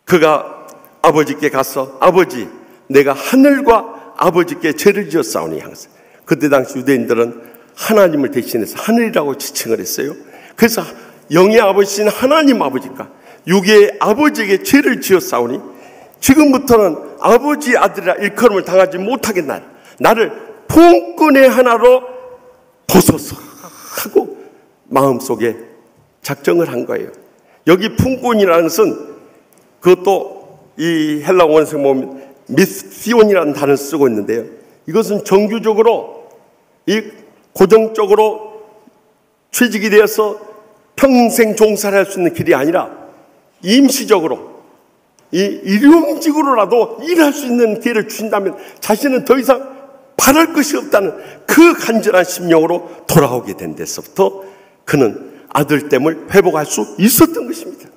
그가 아버지께 가서 아버지, 내가 하늘과 아버지께 죄를 지었사오니 항상. 그때 당시 유대인들은 하나님을 대신해서 하늘이라고 지칭을 했어요. 그래서 영의 아버지신 하나님 아버지가 육의 아버지에게 죄를 지었사오니 지금부터는 아버지 아들이라 일컬음을 당하지 못하겠나요? 나를 품꾼의 하나로 벗어서 하고 마음속에 작정을 한 거예요. 여기 품꾼이라는 것은 그것도 이 헬라 원어에 보면 미스ион이라는 단어를 쓰고 있는데요. 이것은 정규적으로 고정적으로 취직이 되어서 평생 종사를 할 수 있는 길이 아니라 임시적으로 일용직으로라도 일할 수 있는 기회를 주신다면 자신은 더 이상 바랄 것이 없다는 그 간절한 심령으로 돌아오게 된 데서부터 그는 아들됨을 회복할 수 있었던 것입니다.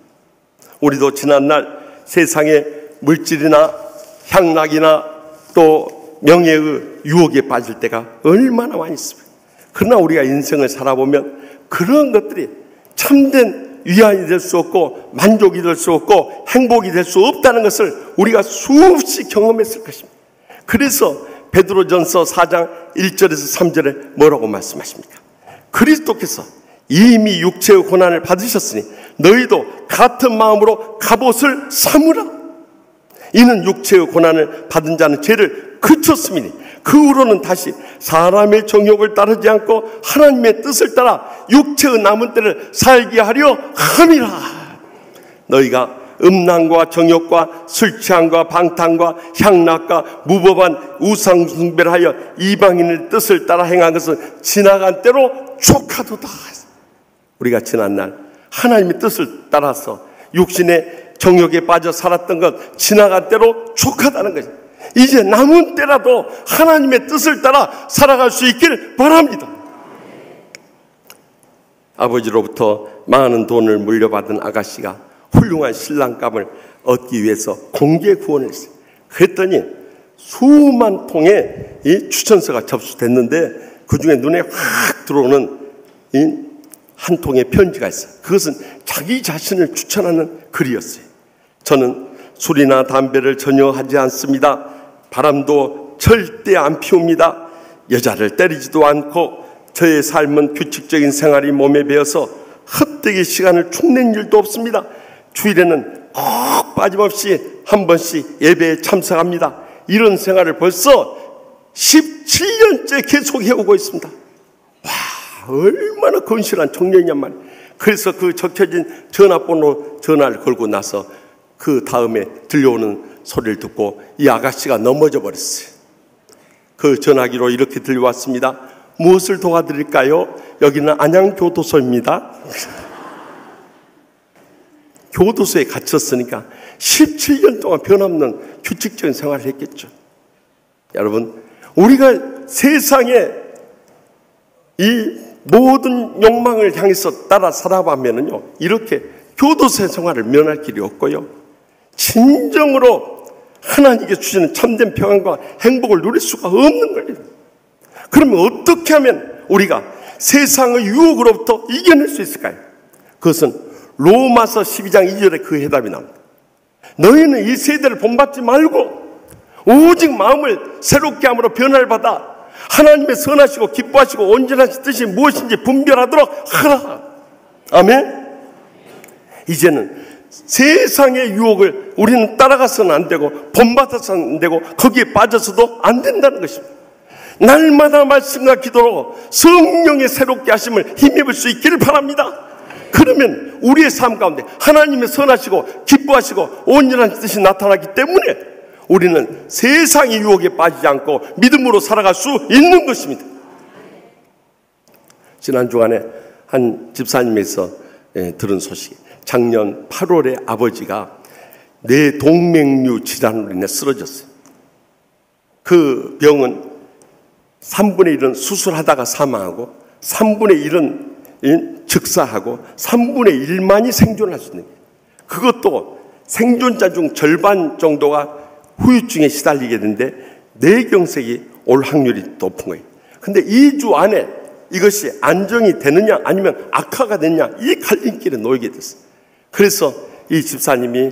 우리도 지난날 세상의 물질이나 향락이나 또 명예의 유혹에 빠질 때가 얼마나 많이 있습니까? 그러나 우리가 인생을 살아보면 그런 것들이 참된 위안이 될 수 없고 만족이 될 수 없고 행복이 될 수 없다는 것을 우리가 수없이 경험했을 것입니다. 그래서 베드로전서 4장 1절에서 3절에 뭐라고 말씀하십니까? 그리스도께서 이미 육체의 고난을 받으셨으니 너희도 같은 마음으로 갑옷을 삼으라. 이는 육체의 고난을 받은 자는 죄를 그쳤음이니 그 후로는 다시 사람의 정욕을 따르지 않고 하나님의 뜻을 따라 육체의 남은 때를 살게 하려 함이라. 너희가 음란과 정욕과 술 취함과 방탕과 향락과 무법한 우상 숭배를 하여 이방인의 뜻을 따라 행한 것은 지나간 때로 족하도다. 우리가 지난날 하나님의 뜻을 따라서 육신의 정욕에 빠져 살았던 것 지나간 때로 족하다는 것입니다. 이제 남은 때라도 하나님의 뜻을 따라 살아갈 수 있길 바랍니다. 아버지로부터 많은 돈을 물려받은 아가씨가 훌륭한 신랑감을 얻기 위해서 공개 구원을 했어요. 그랬더니 수만 통의 이 추천서가 접수됐는데 그 중에 눈에 확 들어오는 한 통의 편지가 있어요. 그것은 자기 자신을 추천하는 글이었어요. 저는 술이나 담배를 전혀 하지 않습니다. 바람도 절대 안 피웁니다. 여자를 때리지도 않고 저의 삶은 규칙적인 생활이 몸에 배어서 헛되게 시간을 축낸 일도 없습니다. 주일에는 꼭 빠짐없이 한 번씩 예배에 참석합니다. 이런 생활을 벌써 17년째 계속 해오고 있습니다. 와, 얼마나 건실한 청년이냔 말이에요. 그래서 그 적혀진 전화번호 전화를 걸고 나서 그 다음에 들려오는 소리를 듣고 이 아가씨가 넘어져 버렸어요. 그 전화기로 이렇게 들려왔습니다. 무엇을 도와드릴까요? 여기는 안양교도소입니다. 교도소에 갇혔으니까 17년 동안 변함없는 규칙적인 생활을 했겠죠. 여러분, 우리가 세상에 이 모든 욕망을 향해서 따라 살아가면은요, 이렇게 교도소 생활을 면할 길이 없고요, 진정으로 하나님께 주시는 참된 평안과 행복을 누릴 수가 없는 거예요. 그러면 어떻게 하면 우리가 세상의 유혹으로부터 이겨낼 수 있을까요? 그것은 로마서 12장 2절에 그 해답이 나옵니다. 너희는 이 세대를 본받지 말고 오직 마음을 새롭게 함으로 변화를 받아 하나님의 선하시고 기뻐하시고 온전하신 뜻이 무엇인지 분별하도록 하라. 아멘. 이제는 세상의 유혹을 우리는 따라가서는 안 되고 본받아서는 안 되고 거기에 빠져서도 안 된다는 것입니다. 날마다 말씀과 기도로 성령의 새롭게 하심을 힘입을 수 있기를 바랍니다. 그러면 우리의 삶 가운데 하나님의 선하시고 기뻐하시고 온전한 뜻이 나타나기 때문에 우리는 세상의 유혹에 빠지지 않고 믿음으로 살아갈 수 있는 것입니다. 지난 주간에 한 집사님에서 들은 소식, 작년 8월에 아버지가 뇌동맥류 질환으로 인해 쓰러졌어요. 그 병은 3분의 1은 수술하다가 사망하고 3분의 1은 즉사하고 3분의 1만이 생존할 수 있는 거예요. 그것도 생존자 중 절반 정도가 후유증에 시달리게 되는데 뇌경색이 올 확률이 높은 거예요. 근데 2주 안에 이것이 안정이 되느냐 아니면 악화가 되느냐, 이 갈림길에 놓이게 됐어요. 그래서 이 집사님이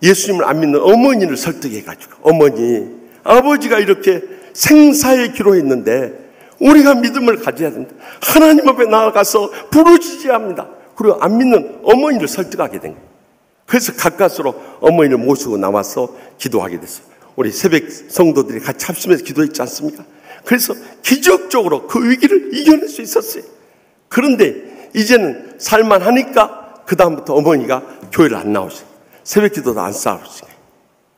예수님을 안 믿는 어머니를 설득해가지고, 어머니, 아버지가 이렇게 생사에 기로했는데 우리가 믿음을 가져야 된다. 하나님 앞에 나아가서 부르짖어야 합니다. 그리고 안 믿는 어머니를 설득하게 된 거예요. 그래서 가까스로 어머니를 모시고 나와서 기도하게 됐어요. 우리 새벽 성도들이 같이 합심해서 기도했지 않습니까? 그래서 기적적으로 그 위기를 이겨낼 수 있었어요. 그런데 이제는 살만하니까 그 다음부터 어머니가 교회를 안 나오셔요. 새벽 기도도 안 싸우시고.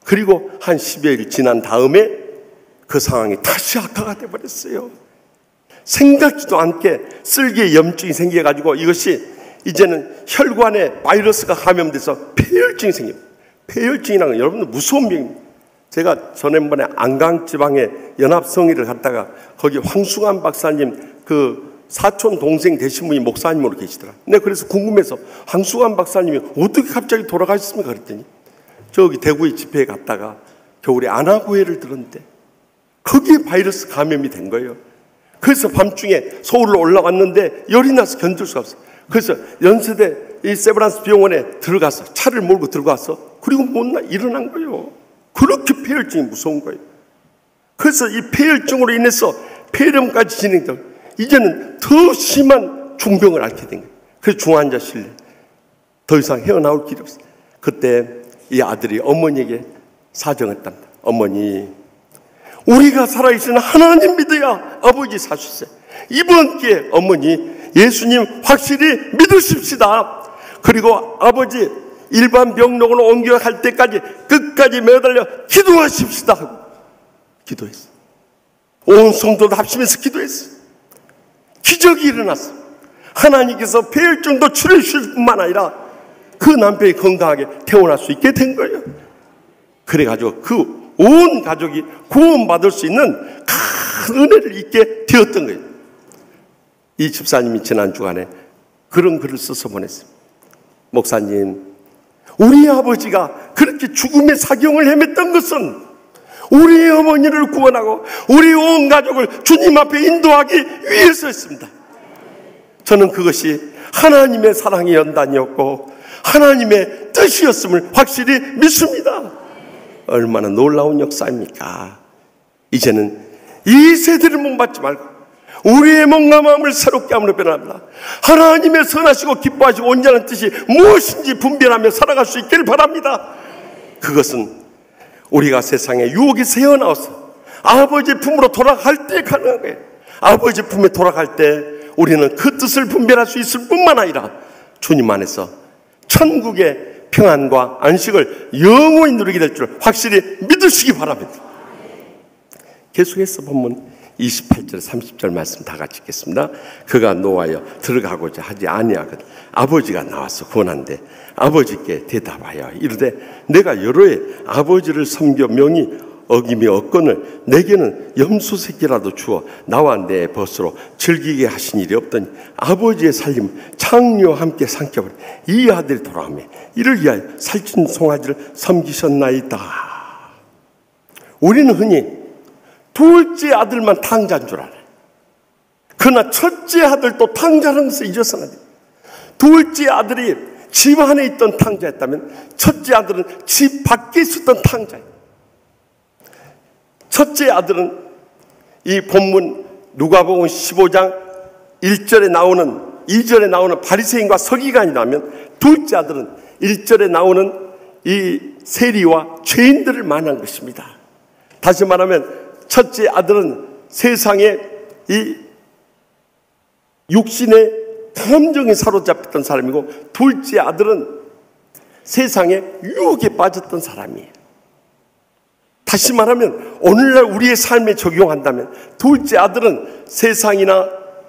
그리고 한 10여일 지난 다음에 그 상황이 다시 악화가 돼버렸어요. 생각지도 않게 쓸개에 염증이 생겨가지고 이것이 이제는 혈관에 바이러스가 감염돼서 폐혈증이 생깁니다. 폐혈증이라는 건 여러분들 무서운 병입니다. 제가 전번에 안강지방에 연합성의를 갔다가 거기 황승환 박사님 그 사촌 동생 되신 분이 목사님으로 계시더라. 내가 그래서 궁금해서 황승환 박사님이 어떻게 갑자기 돌아가셨습니까? 그랬더니 저기 대구의 집회에 갔다가 겨울에 안하고회를 들었는데 거기에 바이러스 감염이 된 거예요. 그래서 밤중에 서울로 올라왔는데 열이 나서 견딜 수가 없어요. 그래서 연세대 이 세브란스 병원에 들어가서 차를 몰고 들어가서 그리고 일어난 거예요. 그렇게 폐혈증이 무서운 거예요. 그래서 이 폐혈증으로 인해서 폐렴까지 진행되고 이제는 더 심한 중병을 앓게 된 거예요. 그래서 중환자실에 더 이상 헤어나올 길이 없어요. 그때 이 아들이 어머니에게 사정했답니다. 어머니, 우리가 살아계신 하나님 믿어야 아버지 사주세요. 이번 기회에 어머니 예수님 확실히 믿으십시다. 그리고 아버지 일반 병동으로 옮겨갈 때까지 끝까지 매달려 기도하십시다 하고 기도했어요. 온 성도도 합심해서 기도했어요. 기적이 일어났어요. 하나님께서 폐혈증도 치료해 주실 뿐만 아니라 그 남편이 건강하게 태어날 수 있게 된 거예요. 그래가지고 그 온 가족이 구원받을 수 있는 큰 은혜를 잊게 되었던 거예요. 이 집사님이 지난 주간에 그런 글을 써서 보냈어요. 목사님, 우리 아버지가 그렇게 죽음의 사경을 헤맸던 것은 우리 어머니를 구원하고 우리 온 가족을 주님 앞에 인도하기 위해서였습니다. 저는 그것이 하나님의 사랑의 연단이었고 하나님의 뜻이었음을 확실히 믿습니다. 얼마나 놀라운 역사입니까? 이제는 이 세대를 몸받지 말고 우리의 몸과 마음을 새롭게 함으로 변합니다. 하나님의 선하시고 기뻐하시고 온전한 뜻이 무엇인지 분별하며 살아갈 수 있기를 바랍니다. 그것은 우리가 세상에 유혹에서 헤어나와서 아버지 품으로 돌아갈 때 가능한 거예요. 아버지 품에 돌아갈 때 우리는 그 뜻을 분별할 수 있을 뿐만 아니라 주님 안에서 천국의 평안과 안식을 영원히 누리게 될 줄 확실히 믿으시기 바랍니다. 계속해서 본문 28절 30절 말씀 다 같이 읽겠습니다. 그가 노하여 들어가고자 하지 아니하거든 아버지가 나와서 권한대 아버지께 대답하여 이르되 내가 여러 해 아버지를 섬겨 명이 어김이 없거늘 내게는 염소 새끼라도 주어 나와 내 벗으로 즐기게 하신 일이 없더니 아버지의 살림을 창녀와 함께 삼켜버려 이 아들이 돌아오매 이를 위하여 살찐 송아지를 섬기셨나이다. 우리는 흔히 둘째 아들만 탕자인 줄 알아요. 그러나 첫째 아들도 탕자라는 것을 잊어서는 안 돼요. 둘째 아들이 집 안에 있던 탕자였다면 첫째 아들은 집 밖에 있었던 탕자예요. 첫째 아들은 이 본문 누가복음 15장 1절에 나오는 2절에 나오는 바리새인과 서기관이라면 둘째 아들은 1절에 나오는 이 세리와 죄인들을 말한 것입니다. 다시 말하면 첫째 아들은 세상에 이 육신의 감정에 사로잡혔던 사람이고 둘째 아들은 세상에 유혹에 빠졌던 사람이에요. 다시 말하면 오늘날 우리의 삶에 적용한다면 둘째 아들은 세상이나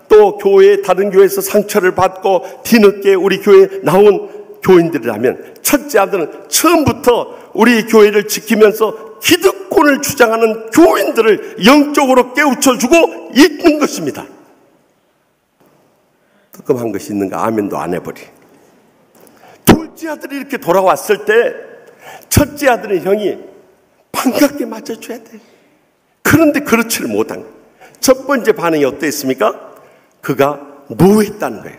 또 교회 다른 교회에서 상처를 받고 뒤늦게 우리 교회에 나온 교인들이라면 첫째 아들은 처음부터 우리 교회를 지키면서 기득권을 주장하는 교인들을 영적으로 깨우쳐주고 있는 것입니다. 뜨끔한 것이 있는가 아멘도 안 해버리. 둘째 아들이 이렇게 돌아왔을 때 첫째 아들의 형이 반갑게 맞아줘야 돼. 그런데 그렇지를 못한 거예요. 첫 번째 반응이 어땠습니까? 그가 노했다는 거예요.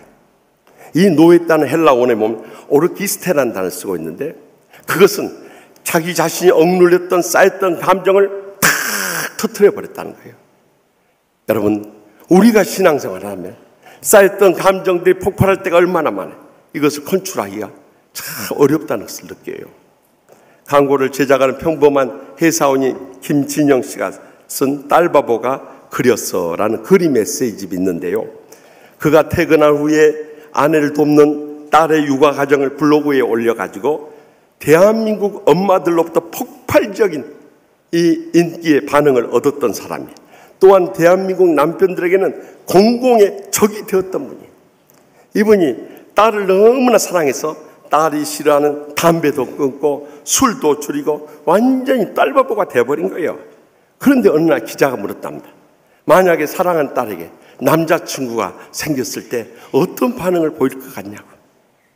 이 노했다는 헬라 원에 보면 오르키스테라는 단어를 쓰고 있는데 그것은 자기 자신이 억눌렸던 쌓였던 감정을 탁 터뜨려 버렸다는 거예요. 여러분, 우리가 신앙생활을 하면 쌓였던 감정들이 폭발할 때가 얼마나 많아요. 이것을 컨트롤하기가 참 어렵다는 것을 느껴요. 광고를 제작하는 평범한 회사원인 김진영 씨가 쓴 딸바보가 그렸어라는 그림 메시지가 있는데요. 그가 퇴근한 후에 아내를 돕는 딸의 육아 과정을 블로그에 올려가지고 대한민국 엄마들로부터 폭발적인 이 인기의 반응을 얻었던 사람이에요. 또한 대한민국 남편들에게는 공공의 적이 되었던 분이에요. 이분이 딸을 너무나 사랑해서 딸이 싫어하는 담배도 끊고 술도 줄이고 완전히 딸바보가 되어버린 거예요. 그런데 어느 날 기자가 물었답니다. 만약에 사랑하는 딸에게 남자친구가 생겼을 때 어떤 반응을 보일 것 같냐고.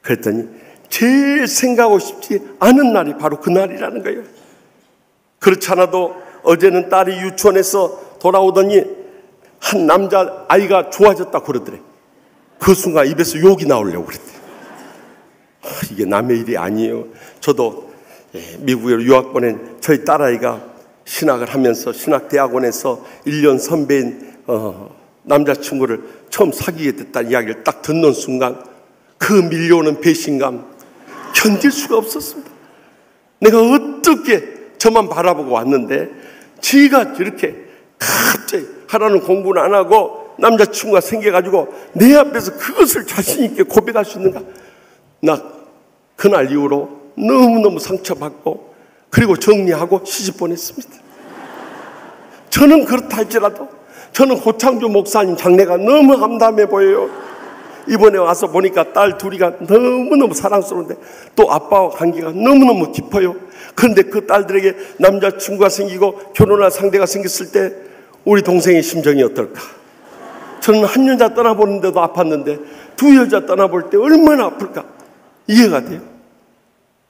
그랬더니 제일 생각하고 싶지 않은 날이 바로 그 날이라는 거예요. 그렇지 않아도 어제는 딸이 유치원에서 돌아오더니 한 남자아이가 좋아졌다고 그러더래. 그 순간 입에서 욕이 나오려고 그랬대. 이게 남의 일이 아니에요. 저도 미국에 유학 보낸 저희 딸아이가 신학을 하면서 신학대학원에서 1년 선배인 남자친구를 처음 사귀게 됐다는 이야기를 딱 듣는 순간 그 밀려오는 배신감 견딜 수가 없었습니다. 내가 어떻게 저만 바라보고 왔는데 지가 이렇게 갑자기 하라는 공부는 안 하고 남자친구가 생겨가지고 내 앞에서 그것을 자신 있게 고백할 수 있는가. 나 그날 이후로 너무너무 상처받고 그리고 정리하고 시집 보냈습니다. 저는 그렇다 할지라도 저는 고창조 목사님 장례가 너무 감담해 보여요. 이번에 와서 보니까 딸 둘이가 너무너무 사랑스러운데 또 아빠와 관계가 너무너무 깊어요. 그런데 그 딸들에게 남자친구가 생기고 결혼할 상대가 생겼을 때 우리 동생의 심정이 어떨까? 저는 한 여자 떠나보는데도 아팠는데 두 여자 떠나볼 때 얼마나 아플까? 이해가 돼요.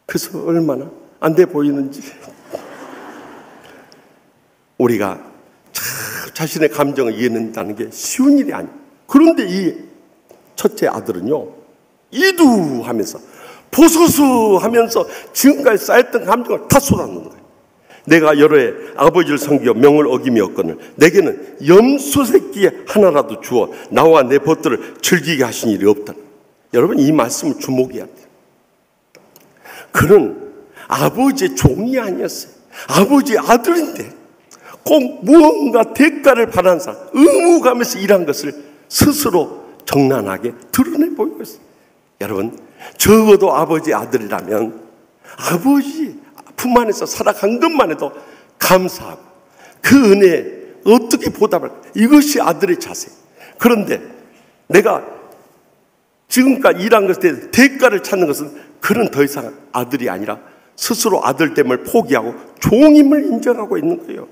그래서 얼마나 안 돼 보이는지. 우리가 자신의 감정을 이해낸다는 게 쉬운 일이 아니에요. 그런데 이 첫째 아들은요, 이두하면서 보소서하면서 지금까지 쌓였던 감정을 다 쏟아놓는 거예요. 내가 여러 해 아버지를 섬겨 명을 어김이었거늘 내게는 염소 새끼 하나라도 주어 나와 내 벗들을 즐기게 하신 일이 없다. 여러분, 이 말씀을 주목해야 돼요. 그는 아버지의 종이 아니었어요. 아버지의 아들인데 꼭 무언가 대가를 바라는 사람, 의무감에서 일한 것을 스스로 정난하게 드러내 보이고 있어요. 여러분, 적어도 아버지의 아들이라면 아버지 품 안에서 살아간 것만 해도 감사하고 그 은혜에 어떻게 보답할까? 이것이 아들의 자세. 그런데 내가 지금까지 일한 것에 대가를 찾는 것은 그는 더 이상 아들이 아니라 스스로 아들됨을 포기하고 종임을 인정하고 있는 거예요.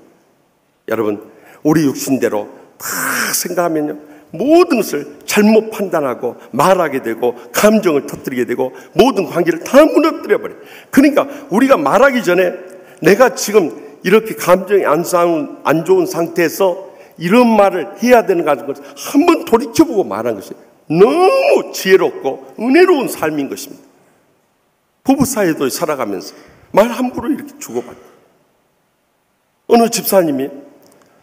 여러분, 우리 육신대로 다 생각하면요, 모든 것을 잘못 판단하고 말하게 되고 감정을 터뜨리게 되고 모든 관계를 다 무너뜨려버려요. 그러니까 우리가 말하기 전에 내가 지금 이렇게 감정이 안 좋은 상태에서 이런 말을 해야 되는 것을 한번 돌이켜보고 말하는 것이 너무 지혜롭고 은혜로운 삶인 것입니다. 부부 사이도 살아가면서 말 함부로 이렇게 주고받고, 어느 집사님이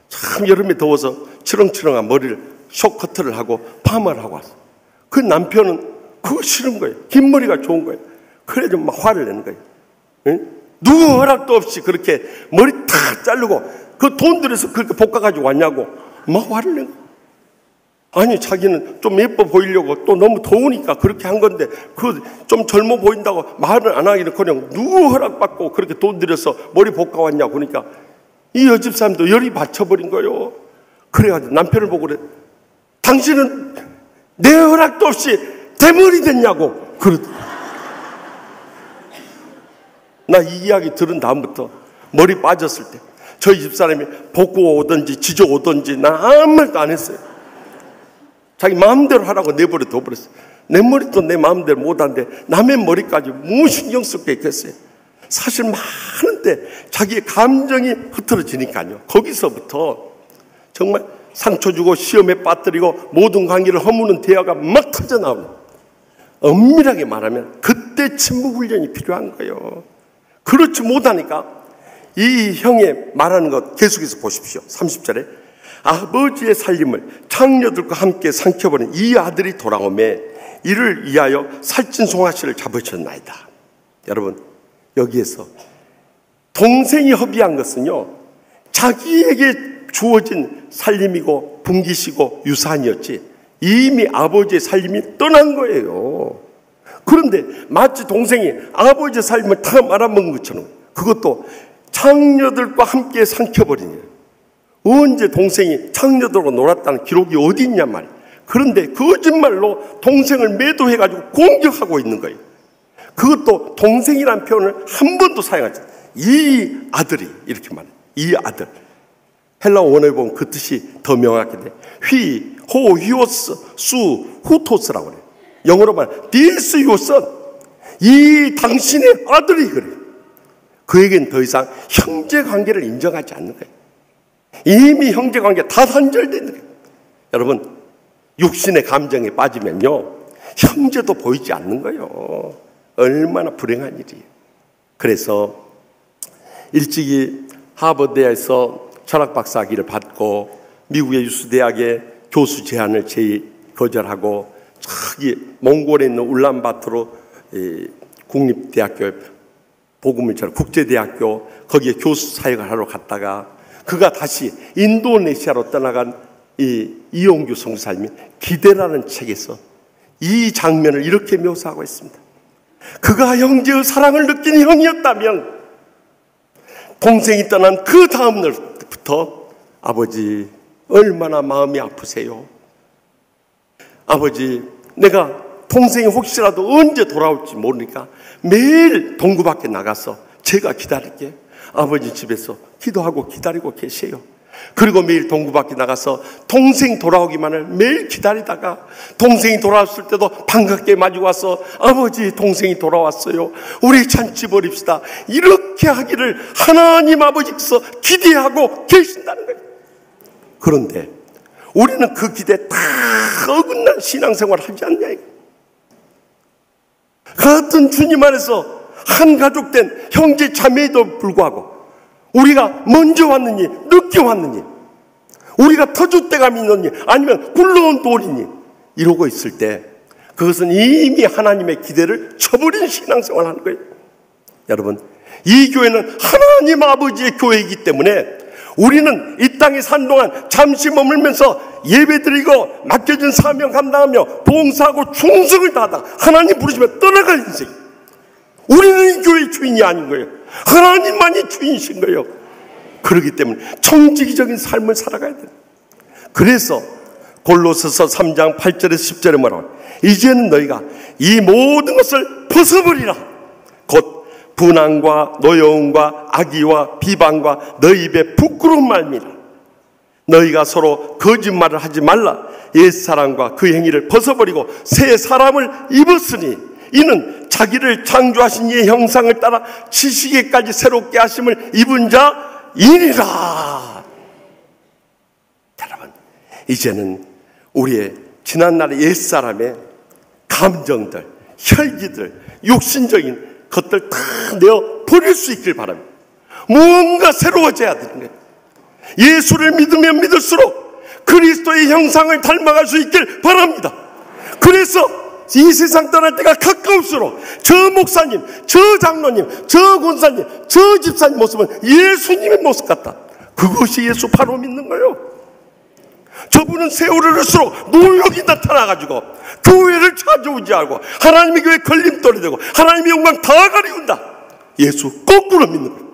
참 여름에 더워서 치렁치렁한 머리를 쇼커트를 하고 파마를 하고 왔어. 그 남편은 그거 싫은 거예요. 긴 머리가 좋은 거예요. 그래서 막 화를 내는 거예요. 응? 누구 허락도 없이 그렇게 머리 탁 자르고 그 돈 들여서 그렇게 볶아가지고 왔냐고 막 화를 내는 거예요. 아니, 자기는 좀 예뻐 보이려고 또 너무 더우니까 그렇게 한 건데 그 좀 젊어 보인다고 말을 안 하기는 그냥 누구 허락받고 그렇게 돈 들여서 머리 볶아왔냐고. 그러니까 이 여집 사람도 열이 받쳐버린 거예요. 그래가지고 남편을 보고 그래, 당신은 내 허락도 없이 대머리 됐냐고 그러더라고요. 나 이 이야기 들은 다음부터 머리 빠졌을 때 저희 집사람이 볶고 오든지 지져 오든지 난 아무 말도 안 했어요. 자기 마음대로 하라고 내버려 둬버렸어요. 내 머리도 내 마음대로 못하는데 남의 머리까지 뭐 신경 쓸 게 있겠어요. 사실 많은데 자기의 감정이 흐트러지니까요, 거기서부터 정말 상처 주고 시험에 빠뜨리고 모든 관계를 허무는 대화가 막 터져나오는, 엄밀하게 말하면 그때 침묵 훈련이 필요한 거예요. 그렇지 못하니까 이 형의 말하는 것 계속해서 보십시오. 30절에 아버지의 살림을 장녀들과 함께 삼켜버린 이 아들이 돌아오매 이를 위하여 살찐 송아씨를 잡으셨나이다. 여러분, 여기에서 동생이 허비한 것은요, 자기에게 주어진 살림이고 분기시고 유산이었지 이미 아버지의 살림이 떠난 거예요. 그런데 마치 동생이 아버지의 살림을 다 말아먹은 것처럼, 그것도 창녀들과 함께 삼켜버리니 언제 동생이 창녀들과 놀았다는 기록이 어디 있냔 말이에요. 그런데 거짓말로 동생을 매도해가지고 공격하고 있는 거예요. 그것도 동생이라는 표현을 한 번도 사용하지 않아요. 이 아들이 이렇게 말해요. 이 아들. 헬라어 원어에 보면 그 뜻이 더 명확히 돼. 휘, 호, 히오스, 수, 후토스라고 그래요. 영어로 말하면 This your son. 이 당신의 아들이 그래요. 그에겐 더 이상 형제관계를 인정하지 않는 거예요. 이미 형제관계가 다 단절된 거예요. 여러분, 육신의 감정에 빠지면요, 형제도 보이지 않는 거예요. 얼마나 불행한 일이에요. 그래서 일찍이 하버드에서 철학박사학위를 받고 미국의 유수대학의 교수 제안을 거절하고 저기 몽골에 있는 울란바토르 국립대학교 복음을 전하는 국제대학교 거기에 교수 사역을 하러 갔다가 그가 다시 인도네시아로 떠나간 이용규 선교사님이 기대라는 책에서 이 장면을 이렇게 묘사하고 있습니다. 그가 형제의 사랑을 느낀 형이었다면 동생이 떠난 그 다음 날부터 아버지 얼마나 마음이 아프세요? 아버지 내가 동생이 혹시라도 언제 돌아올지 모르니까 매일 동구 밖에 나가서 제가 기다릴게. 아버지 집에서 기도하고 기다리고 계세요. 그리고 매일 동구 밖에 나가서 동생 돌아오기만을 매일 기다리다가 동생이 돌아왔을 때도 반갑게 마주 와서 아버지 동생이 돌아왔어요. 우리 잔치 벌입시다. 이렇게 하기를 하나님 아버지께서 기대하고 계신다는 거예요. 그런데 우리는 그 기대에 다 어긋난 신앙생활을 하지 않냐. 같은 주님 안에서 한 가족된 형제 자매에도 불구하고 우리가 먼저 왔느니 늦게 왔느니 우리가 터줏대감이 있느니 아니면 굴러온 돌이니 이러고 있을 때 그것은 이미 하나님의 기대를 저버린 신앙생활을 하는 거예요. 여러분, 이 교회는 하나님 아버지의 교회이기 때문에 우리는 이 땅에 산 동안 잠시 머물면서 예배드리고 맡겨진 사명 감당하며 봉사하고 충성을 다하다가 하나님 부르시면 떠나갈 인생. 우리는 이 교회의 주인이 아닌 거예요. 하나님만이 주인이신 거예요. 그렇기 때문에 청지기적인 삶을 살아가야 돼요. 그래서 골로새서 3장 8절에서 10절에 뭐라고 해요? 이제는 너희가 이 모든 것을 벗어버리라. 곧 분앙과 노여움과 악의와 비방과 너희 입에 부끄러운 말미라. 너희가 서로 거짓말을 하지 말라. 옛사람과 그 행위를 벗어버리고 새 사람을 입었으니 이는 자기를 창조하신 이의 형상을 따라 지식에까지 새롭게 하심을 입은 자이니라. 여러분, 이제는 우리의 지난날의 옛사람의 감정들, 혈기들, 육신적인 것들 다 내어 버릴 수 있길 바랍니다. 무언가 새로워져야 되는 거예요. 예수를 믿으면 믿을수록 그리스도의 형상을 닮아갈 수 있길 바랍니다. 그래서 이 세상 떠날 때가 가까울수록 저 목사님, 저 장로님, 저 권사님, 저 집사님 모습은 예수님의 모습 같다. 그것이 예수 바로 믿는 거예요. 저분은 세월을 할수록 노력이 나타나가지고 교회를 찾아오지 않고 하나님의 교회에 걸림돌이 되고 하나님의 영광 다 가리운다. 예수 거꾸로 믿는 거예요.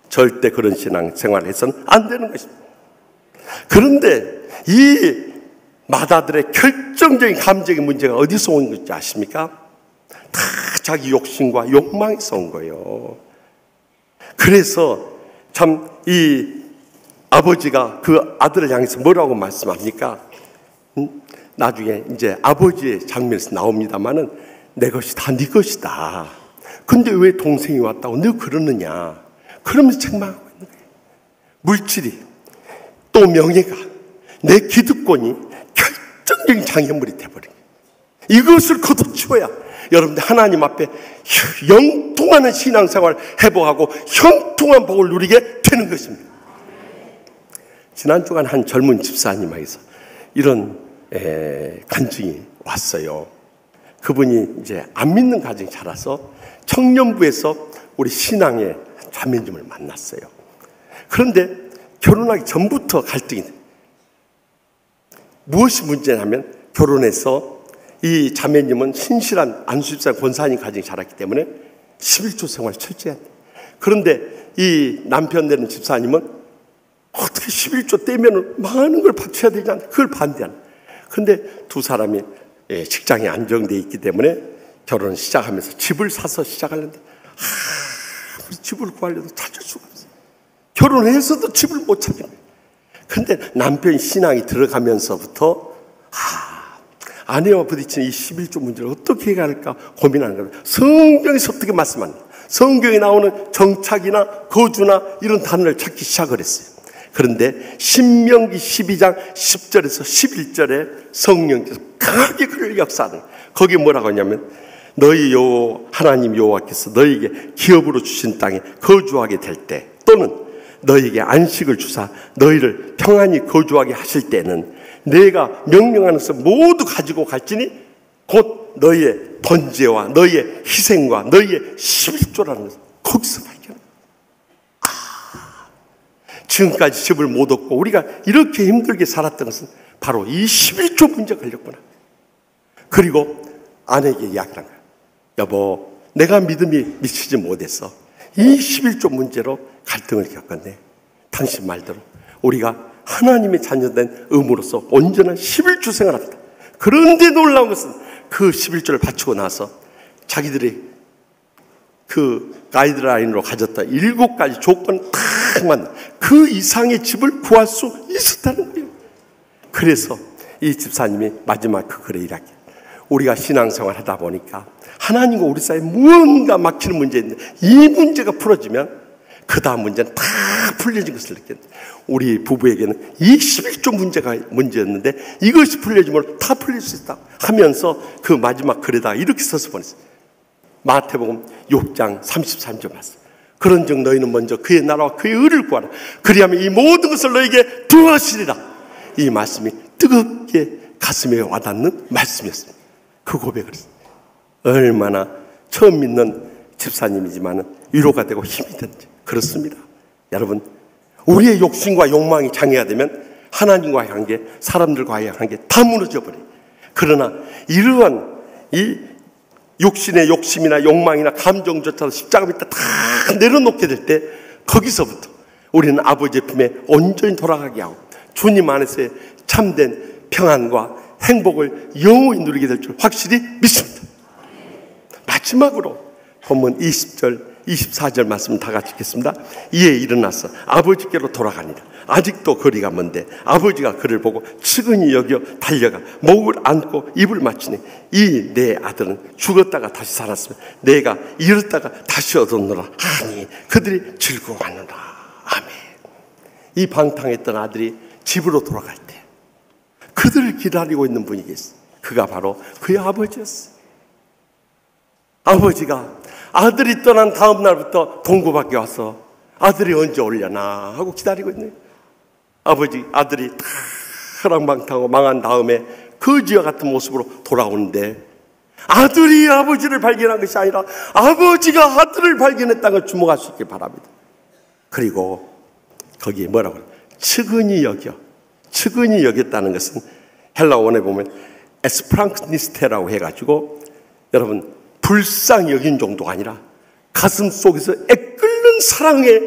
절대 그런 신앙생활을 해서는 안 되는 것입니다. 그런데 이 마다들의 결정적인 감정의 문제가 어디서 온 건지 아십니까? 다 자기 욕심과 욕망에서 온 거예요. 그래서 참 이 아버지가 그 아들을 향해서 뭐라고 말씀합니까? 나중에 이제 아버지의 장면에서 나옵니다마는 내 것이 다 네 것이다. 근데 왜 동생이 왔다고 너 그러느냐? 그러면서 책망하고 있는 거예요. 물질이 또 명예가 내 기득권이 결정적인 장애물이 돼버린 거예요. 이것을 걷어치워야 여러분들 하나님 앞에 영통하는 신앙생활을 회복하고 형통한 복을 누리게 되는 것입니다. 지난 주간 한 젊은 집사님에게서 이런 간증이 왔어요. 그분이 이제 안 믿는 가정이 자라서 청년부에서 우리 신앙의 자매님을 만났어요. 그런데 결혼하기 전부터 갈등이 돼요. 무엇이 문제냐면 결혼해서 이 자매님은 신실한 안수집사 권사님 가정이 자랐기 때문에 11조 생활을 철저히 한다. 그런데 이 남편 되는 집사님은 어떻게 11조 떼면 많은 걸 바쳐야 되지 않나? 그걸 반대하는. 근데 두 사람이 직장이 안정되어 있기 때문에 결혼을 시작하면서 집을 사서 시작하는데 집을 구하려도 찾을 수가 없어요. 결혼해서도 집을 못 찾는 거예요. 근데 남편 신앙이 들어가면서부터 아내와 부딪히는 이 11조 문제를 어떻게 해결할까 고민하는 거예요. 성경에서 어떻게 말씀합니까? 성경에 나오는 정착이나 거주나 이런 단어를 찾기 시작을 했어요. 그런데 신명기 12장 10절에서 11절에 성령께서 강하게 그를 역사하는 거기에 뭐라고 하냐면 너희 하나님 여호와께서 너희에게 기업으로 주신 땅에 거주하게 될 때 또는 너희에게 안식을 주사 너희를 평안히 거주하게 하실 때는 내가 명령하는 것을 모두 가지고 갈지니 곧 너희의 번제와 너희의 희생과 너희의 11조라는 것을 거기서 발견합니다. 지금까지 집을 못 얻고 우리가 이렇게 힘들게 살았던 것은 바로 이 11조 문제가 걸렸구나. 그리고 아내에게 이야기를 한 거야. 여보, 내가 믿음이 미치지 못했어. 이 11조 문제로 갈등을 겪었네. 당신 말대로 우리가 하나님의 자녀된 의무로서 온전한 11조 생활합니다. 그런데 놀라운 것은 그 11조를 바치고 나서 자기들이 그 가이드라인으로 가졌던 7가지 조건을 딱 맞는 그 이상의 집을 구할 수 있었다는 거예요. 그래서 이 집사님이 마지막 그 글에 이렇게 우리가 신앙생활 하다 보니까 하나님과 우리 사이에 무언가 막히는 문제인데 이 문제가 풀어지면 그 다음 문제는 다 풀려진 것을 느꼈는데 우리 부부에게는 이 11조 문제가 문제였는데 이것이 풀려지면 다 풀릴 수 있다 하면서 그 마지막 글에다가 이렇게 써서 보냈어요. 마태복음 6장 33절 말씀. 그런즉 너희는 먼저 그의 나라와 그의 의를 구하라. 그리하면 이 모든 것을 너희에게 더하시리라. 이 말씀이 뜨겁게 가슴에 와닿는 말씀이었습니다. 그 고백을 했어요. 얼마나 처음 믿는 집사님이지만 위로가 되고 힘이 되는지. 그렇습니다. 여러분, 우리의 욕심과 욕망이 장애가 되면 하나님과의 관계, 사람들과의 관계 다 무너져 버려요. 그러나 이러한 이 육신의 욕심이나 욕망이나 감정조차도 십자가 밑에 다 내려놓게 될 때 거기서부터 우리는 아버지의 품에 온전히 돌아가게 하고 주님 안에서의 참된 평안과 행복을 영원히 누리게 될 줄 확실히 믿습니다. 마지막으로 본문 20절 24절 말씀 다 같이 읽겠습니다. 이에 일어나서 아버지께로 돌아가니라. 아직도 거리가 먼데 아버지가 그를 보고 측은히 여겨 달려가 목을 안고 입을 맞추니 이 내 아들은 죽었다가 다시 살았으며 내가 잃었다가 다시 얻었노라 하니 그들이 즐거워하노라. 아멘. 이 방탕했던 아들이 집으로 돌아갈 때 그들을 기다리고 있는 분이 계셨어요. 그가 바로 그의 아버지였어요. 아버지가 아들이 떠난 다음 날부터 동구 밖에 와서 아들이 언제 오려나 하고 기다리고 있는 거예요. 아들이 다 허랑방탕하고 망한 다음에 거지와 같은 모습으로 돌아오는데 아들이 아버지를 발견한 것이 아니라 아버지가 아들을 발견했다는 걸 주목할 수 있길 바랍니다. 그리고 거기에 뭐라고 해요? 측은히 여겼다는 것은 헬라 원에 보면 에스프랑크니스테라고 해가지고 여러분 불쌍히 여긴 정도가 아니라 가슴 속에서 애끓는 사랑에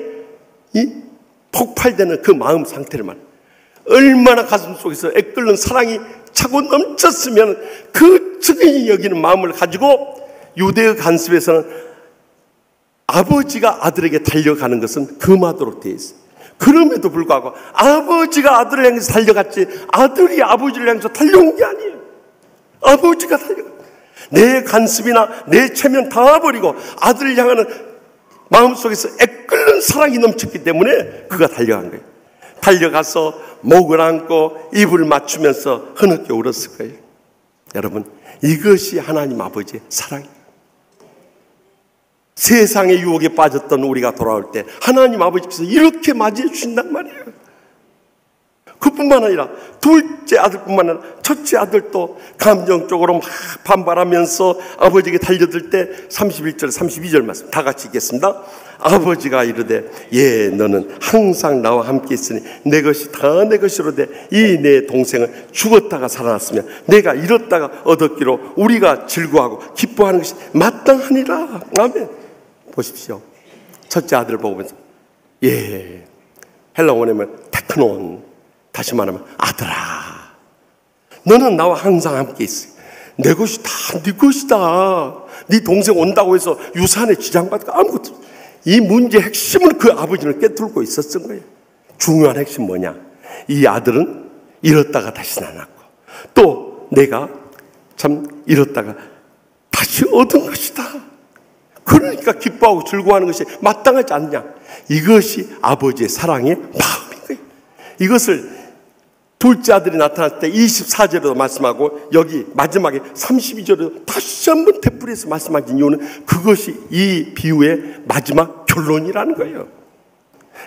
이 폭발되는 그 마음 상태를 말해요. 얼마나 가슴 속에서 애끓는 사랑이 차고 넘쳤으면 그 측은히 여기는 마음을 가지고 유대의 관습에서는 아버지가 아들에게 달려가는 것은 금하도록 되어 있어요. 그럼에도 불구하고 아버지가 아들을 향해서 달려갔지 아들이 아버지를 향해서 달려온 게 아니에요. 아버지가 달려갔어요. 내 간습이나 내 체면 다 버리고 아들을 향하는 마음속에서 애끓는 사랑이 넘쳤기 때문에 그가 달려간 거예요. 달려가서 목을 안고 입을 맞추면서 흐느껴 울었을 거예요. 여러분, 이것이 하나님 아버지의 사랑이에요. 세상의 유혹에 빠졌던 우리가 돌아올 때 하나님 아버지께서 이렇게 맞이해 주신단 말이에요. 그뿐만 아니라 둘째 아들뿐만 아니라 첫째 아들도 감정적으로 막 반발하면서 아버지에게 달려들 때 31절 32절 말씀 다 같이 읽겠습니다. 아버지가 이르되 너는 항상 나와 함께 있으니 내 것이 다 내 것이로되 이 내 동생은 죽었다가 살아났으며 내가 잃었다가 얻었기로 우리가 즐거워하고 기뻐하는 것이 마땅하니라. 아멘. 보십시오. 첫째 아들을 보면서 예, 헬라 원어면 테크논, 다시 말하면 아들아, 너는 나와 항상 함께 있어. 내 것이 다 네 것이다. 네 동생 온다고 해서 유산에 지장받고 아무것도. 이 문제의 핵심은 그 아버지를 깨뚫고 있었던 거예요. 중요한 핵심 뭐냐? 이 아들은 잃었다가 다시 나눴고, 또 내가 참 잃었다가 다시 얻은 것이다. 그러니까 기뻐하고 즐거워하는 것이 마땅하지 않냐? 이것이 아버지의 사랑의 마음인 거예요. 이것을 둘째 아들이 나타날 때 24절에도 말씀하고, 여기 마지막에 32절에도 다시 한번 되풀이해서 말씀하신 이유는 그것이 이 비유의 마지막 결론이라는 거예요.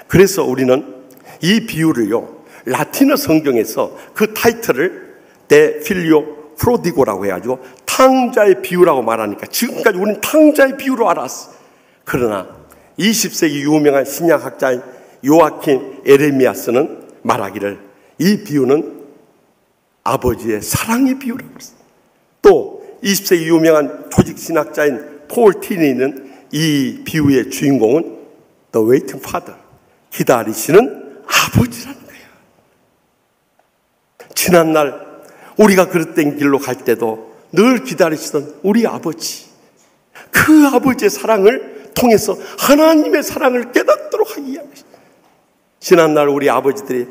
그래서 우리는 이 비유를요, 라틴어 성경에서 그 타이틀을 데 필리오 프로디고라고 해가지고 탕자의 비유라고 말하니까 지금까지 우리는 탕자의 비유로 알았어. 그러나 20세기 유명한 신약학자인 요아킨 에레미야스는 말하기를 이 비유는 아버지의 사랑의 비유라고 했어요. 또 20세기 유명한 조직신학자인 폴 티니는 이 비유의 주인공은 The Waiting Father, 기다리시는 아버지라는 거예요. 지난날 우리가 그릇된 길로 갈 때도 늘 기다리시던 우리 아버지, 그 아버지의 사랑을 통해서 하나님의 사랑을 깨닫도록 하기 위한 것입니다. 지난날 우리 아버지들이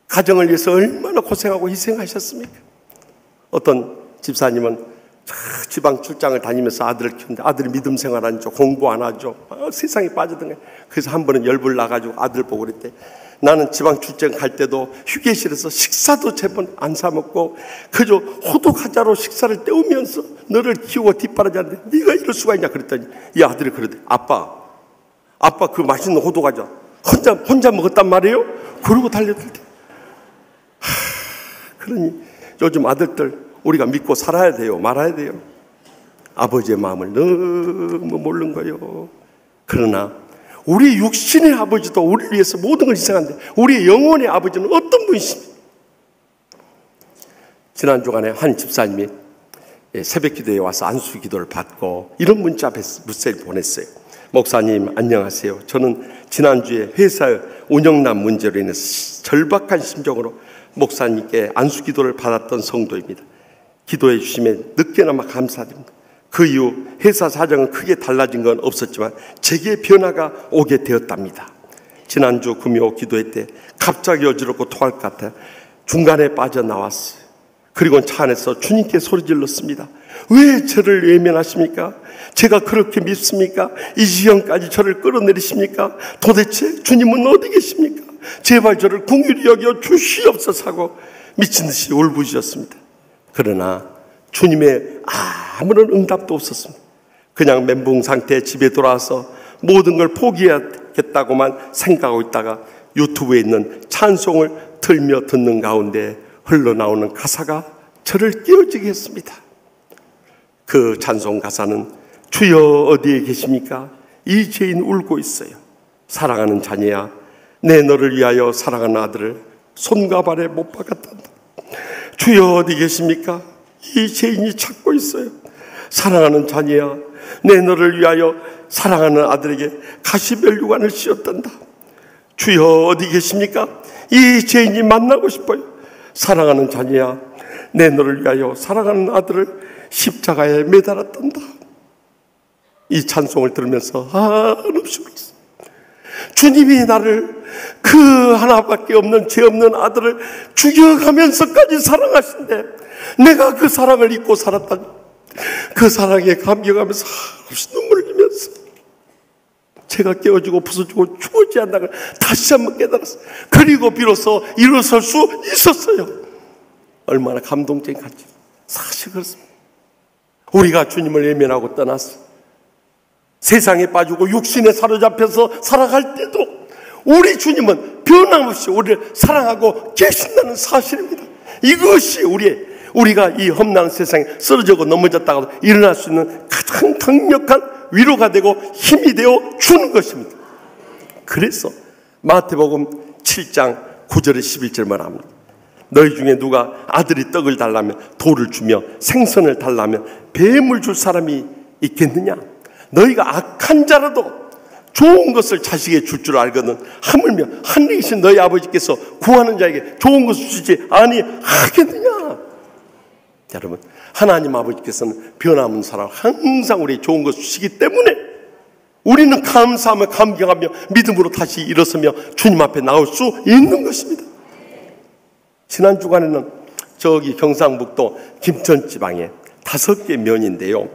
가정을 위해서 얼마나 고생하고 희생하셨습니까? 어떤 집사님은 지방 출장을 다니면서 아들을 키우는데 아들이 믿음 생활 안 하죠. 공부 안 하죠. 세상에 빠져든 거예요. 그래서 한 번은 열불 나가지고 아들 보고 그랬대. 나는 지방 출장 갈 때도 휴게실에서 식사도 제법 안 사 먹고 그저 호두 과자로 식사를 때우면서 너를 키우고 뒷바라지하는데 네가 이럴 수가 있냐 그랬더니 이 아들이 그러대. 아빠 그 맛있는 호두 과자 혼자 먹었단 말이에요? 그러고 달려들대. 그러니 요즘 아들들 우리가 믿고 살아야 돼요? 말아야 돼요? 아버지의 마음을 너무 모르는 거예요. 그러나 우리 육신의 아버지도 우리를 위해서 모든 걸 희생하는데 우리의 영혼의 아버지는 어떤 분이십니까? 지난 주간에 한 집사님이 새벽 기도에 와서 안수 기도를 받고 이런 문자 메시지를 보냈어요. 목사님 안녕하세요. 저는 지난주에 회사 운영난 문제로 인해서 절박한 심정으로 목사님께 안수 기도를 받았던 성도입니다. 기도해 주시면 늦게나마 감사드립니다. 그 이후 회사 사정은 크게 달라진 건 없었지만 제게 변화가 오게 되었답니다. 지난주 금요 기도회 때 갑자기 어지럽고 토할 것 같아 중간에 빠져나왔어요. 그리고 차 안에서 주님께 소리 질렀습니다. 왜 저를 외면하십니까? 제가 그렇게 밉습니까? 이 지경까지 저를 끌어내리십니까? 도대체 주님은 어디 계십니까? 제발 저를 긍휼히 여겨 주시옵소서 하고 미친 듯이 울부짖었습니다. 그러나 주님의 아무런 응답도 없었습니다. 그냥 멘붕 상태에 집에 돌아와서 모든 걸 포기하겠다고만 생각하고 있다가 유튜브에 있는 찬송을 틀며 듣는 가운데 흘러나오는 가사가 저를 깨어지게 했습니다. 그 찬송 가사는 주여 어디에 계십니까? 이 죄인 울고 있어요. 사랑하는 자녀야, 내 너를 위하여 사랑하는 아들을 손과 발에 못 박았단다. 주여 어디 계십니까? 이 죄인이 찾고 있어요. 사랑하는 자녀야, 내 너를 위하여 사랑하는 아들에게 가시면류관을 씌웠단다. 주여 어디 계십니까? 이 죄인이 만나고 싶어요. 사랑하는 자녀야, 내 너를 위하여 사랑하는 아들을 십자가에 매달았단다. 이 찬송을 들으면서 한없이 울었어요. 주님이 나를 그 하나밖에 없는 죄 없는 아들을 죽여가면서까지 사랑하신데 내가 그 사랑을 잊고 살았다니, 그 사랑에 감격하면서 한없이 눈물을 흘리면서 제가 깨어지고 부서지고 죽지 않다는 걸 다시 한번 깨달았어요. 그리고 비로소 일어설 수 있었어요. 얼마나 감동적인 가치. 사실 그렇습니다. 우리가 주님을 외면하고 떠났어. 세상에 빠지고 육신에 사로잡혀서 살아갈 때도 우리 주님은 변함없이 우리를 사랑하고 계신다는 사실입니다. 이것이 우리가 이 험난한 세상에 쓰러지고 넘어졌다가도 일어날 수 있는 가장 강력한 위로가 되고 힘이 되어 주는 것입니다. 그래서 마태복음 7장 9절에 11절 말합니다. 너희 중에 누가 아들이 떡을 달라면 돌을 주며 생선을 달라면 뱀을 줄 사람이 있겠느냐? 너희가 악한 자라도 좋은 것을 자식에게 줄 줄 알거든 하물며 하늘에 계신 너희 아버지께서 구하는 자에게 좋은 것을 주지 아니하겠느냐. 여러분, 하나님 아버지께서는 변함없는 사랑 항상 우리에게 좋은 것을 주시기 때문에 우리는 감사하며 감격하며 믿음으로 다시 일어서며 주님 앞에 나올 수 있는 것입니다. 지난 주간에는 저기 경상북도 김천지방에 5개 면인데요,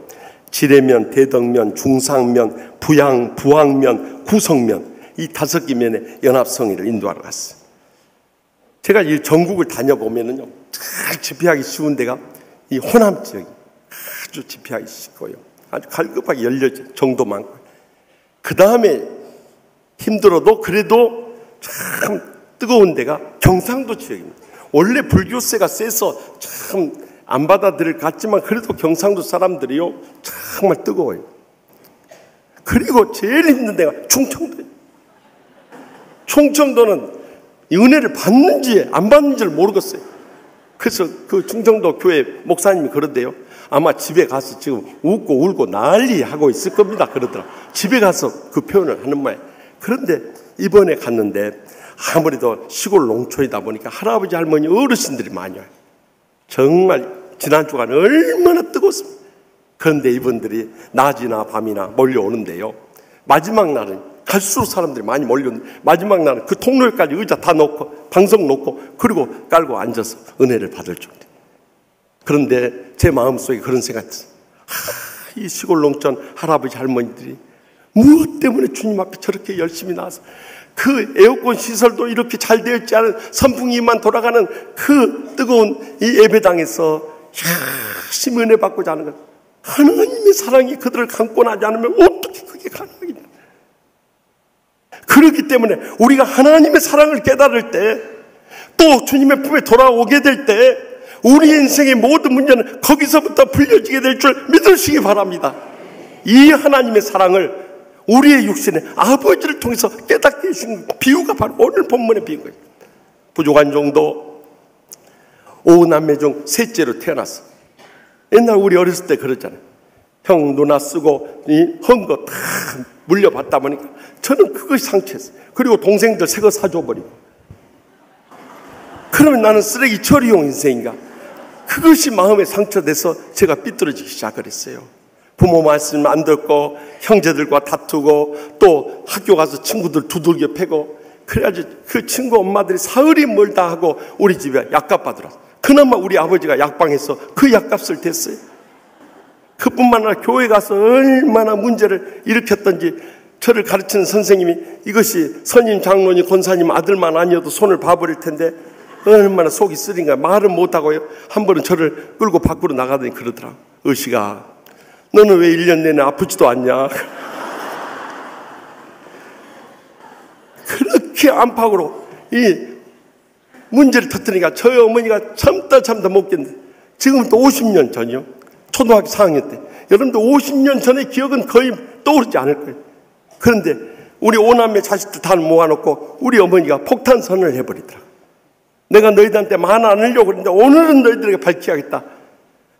지뢰면, 대덕면, 중상면, 부항면, 구성면, 이 5개 면의 연합성회를 인도하러 갔어요. 제가 이 전국을 다녀보면은요, 딱 집회하기 쉬운 데가 이 호남 지역이 아주 집회하기 쉽고요, 아주 갈급하게 열려질 정도 많고, 그 다음에 힘들어도 그래도 참 뜨거운 데가 경상도 지역입니다. 원래 불교세가 세서 참 안 받아들일 것 같지만 그래도 경상도 사람들이요 정말 뜨거워요. 그리고 제일 힘든 데가 충청도예요. 충청도는 이 은혜를 받는지 안 받는지를 모르겠어요. 그래서 그 충청도 교회 목사님이 그런데요, 아마 집에 가서 지금 웃고 울고 난리하고 있을 겁니다 그러더라. 집에 가서 그 표현을 하는 모양. 그런데 이번에 갔는데 아무래도 시골 농촌이다 보니까 할아버지 할머니 어르신들이 많이 와요. 정말 지난 주간 얼마나 뜨거웠습니다. 그런데 이분들이 낮이나 밤이나 몰려오는데요, 마지막 날은 갈수록 사람들이 많이 몰려오는데 마지막 날은 그 통로에까지 의자 다 놓고 방석 놓고 그리고 깔고 앉아서 은혜를 받을 정도. 그런데 제 마음속에 그런 생각이 들어요. 이 시골 농촌 할아버지 할머니들이 무엇 때문에 주님 앞에 저렇게 열심히 나와서 그 에어컨 시설도 이렇게 잘 되어 있지 않은 선풍기만 돌아가는 그 뜨거운 이 예배당에서 열심히 은혜 받고자 하는 것, 하나님의 사랑이 그들을 감고 나지 않으면 어떻게 그게 가능하겠냐. 그렇기 때문에 우리가 하나님의 사랑을 깨달을 때, 또 주님의 품에 돌아오게 될 때 우리 인생의 모든 문제는 거기서부터 풀려지게 될 줄 믿으시기 바랍니다. 이 하나님의 사랑을 우리의 육신의 아버지를 통해서 깨닫게 해주신 비유가 바로 오늘 본문의 비유인 거예요. 부족한 정도 5남매 중 셋째로 태어났어. 옛날 우리 어렸을 때 그랬잖아요. 형 누나 쓰고 이 헌 거 다 물려받다 보니까 저는 그것이 상처였어요. 그리고 동생들 새 거 사줘버리고, 그러면 나는 쓰레기 처리용 인생인가. 그것이 마음에 상처돼서 제가 삐뚤어지기 시작했어요. 부모 말씀 안 듣고 형제들과 다투고 또 학교 가서 친구들 두들겨 패고, 그래가지고 그 친구 엄마들이 사흘이 멀다 하고 우리 집에 약값 받으러 왔어요. 그나마 우리 아버지가 약방에서 그 약값을 댔어요. 그뿐만 아니라 교회 가서 얼마나 문제를 일으켰던지 저를 가르치는 선생님이 이것이 선임 장로님 권사님 아들만 아니어도 손을 봐버릴 텐데 얼마나 속이 쓰린가. 말은 못하고요, 한 번은 저를 끌고 밖으로 나가더니 그러더라. 의식아, 너는 왜 1년 내내 아프지도 않냐. 그렇게 안팎으로 이 문제를 터뜨리니까 저희 어머니가 참다 못 견뎌. 지금부터 50년 전이요, 초등학교 4학년 때. 여러분들 50년 전의 기억은 거의 떠오르지 않을 거예요. 그런데 우리 5남매 자식들 다 모아놓고 우리 어머니가 폭탄 선언을 해버리더라. 내가 너희들한테 말 안 하려고 그랬는데 오늘은 너희들에게 밝혀야겠다.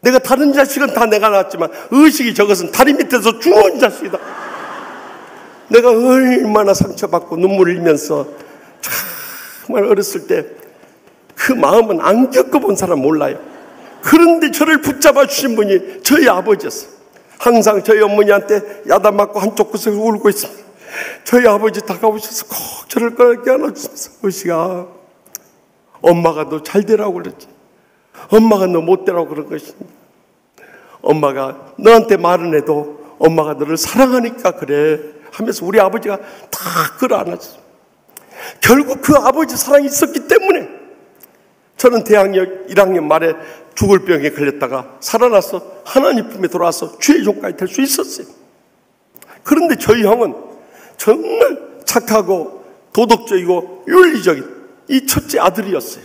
내가 다른 자식은 다 내가 낳았지만 의식이 저것은 다리 밑에서 죽은 자식이다. 내가 얼마나 상처받고 눈물을 흘리면서 정말 어렸을 때 그 마음은 안 겪어본 사람 몰라요. 그런데 저를 붙잡아 주신 분이 저희 아버지였어요. 항상 저희 어머니한테 야단 맞고 한쪽 구석에서 울고 있습니다. 저희 아버지 다가오셔서 꼭 저를 꺼내게 안아주면서, 의식아, 엄마가 너 잘 되라고 그랬지, 엄마가 너 못 되라고 그런 것입니다. 엄마가 너한테 말은 해도 엄마가 너를 사랑하니까 그래 하면서 우리 아버지가 다 끌어안았어요. 결국 그 아버지 사랑이 있었기 때문에 저는 대학년 1학년 말에 죽을 병에 걸렸다가 살아나서 하나님 품에 돌아와서 주의 종까지 될 수 있었어요. 그런데 저희 형은 정말 착하고 도덕적이고 윤리적인 이 첫째 아들이었어요.